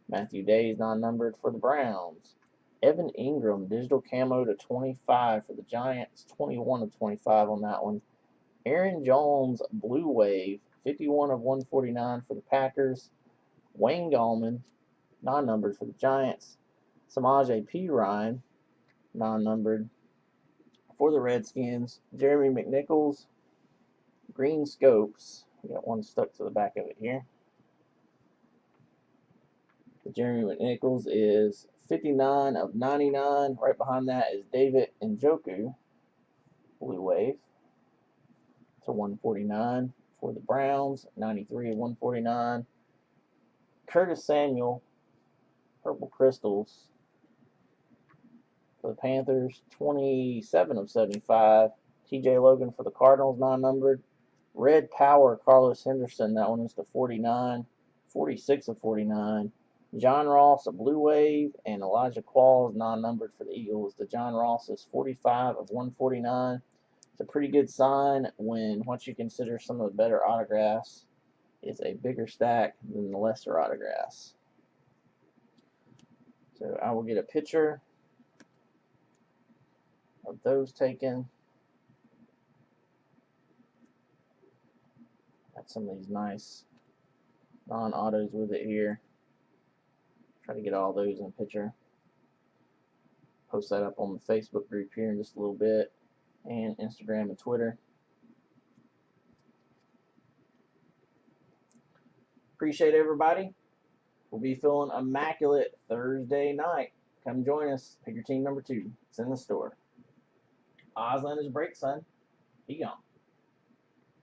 Matthew Days, non-numbered for the Browns. Evan Ingram, digital camo to 25 for the Giants. 21 of 25 on that one. Aaron Jones, Blue Wave, 51 of 149 for the Packers. Wayne Gallman, non-numbered for the Giants. Samaje Perine, non-numbered for the Redskins. Jeremy McNichols, Green Scopes. We got one stuck to the back of it here. The Jeremy McNichols is 59 of 99. Right behind that is David Njoku, Blue Wave, to 149 for the Browns. 93 of 149. Curtis Samuel, Purple Crystals for the Panthers. 27 of 75. TJ Logan for the Cardinals, non-numbered. Red Power, Carlos Henderson. That one is to 49. 46 of 49. John Ross, a Blue Wave, and Elijah Qualls, non-numbered for the Eagles. The John Ross is 45 of 149. It's a pretty good sign when what you consider some of the better autographs is a bigger stack than the lesser autographs. So I will get a picture of those taken. Got some of these nice non-autos with it here. Try to get all those in a picture. Post that up on the Facebook group here in just a little bit, and Instagram and Twitter. Appreciate everybody. We'll be feeling immaculate Thursday night. Come join us. Pick your team number 2. It's in the store. Oz on his break, son. Be gone.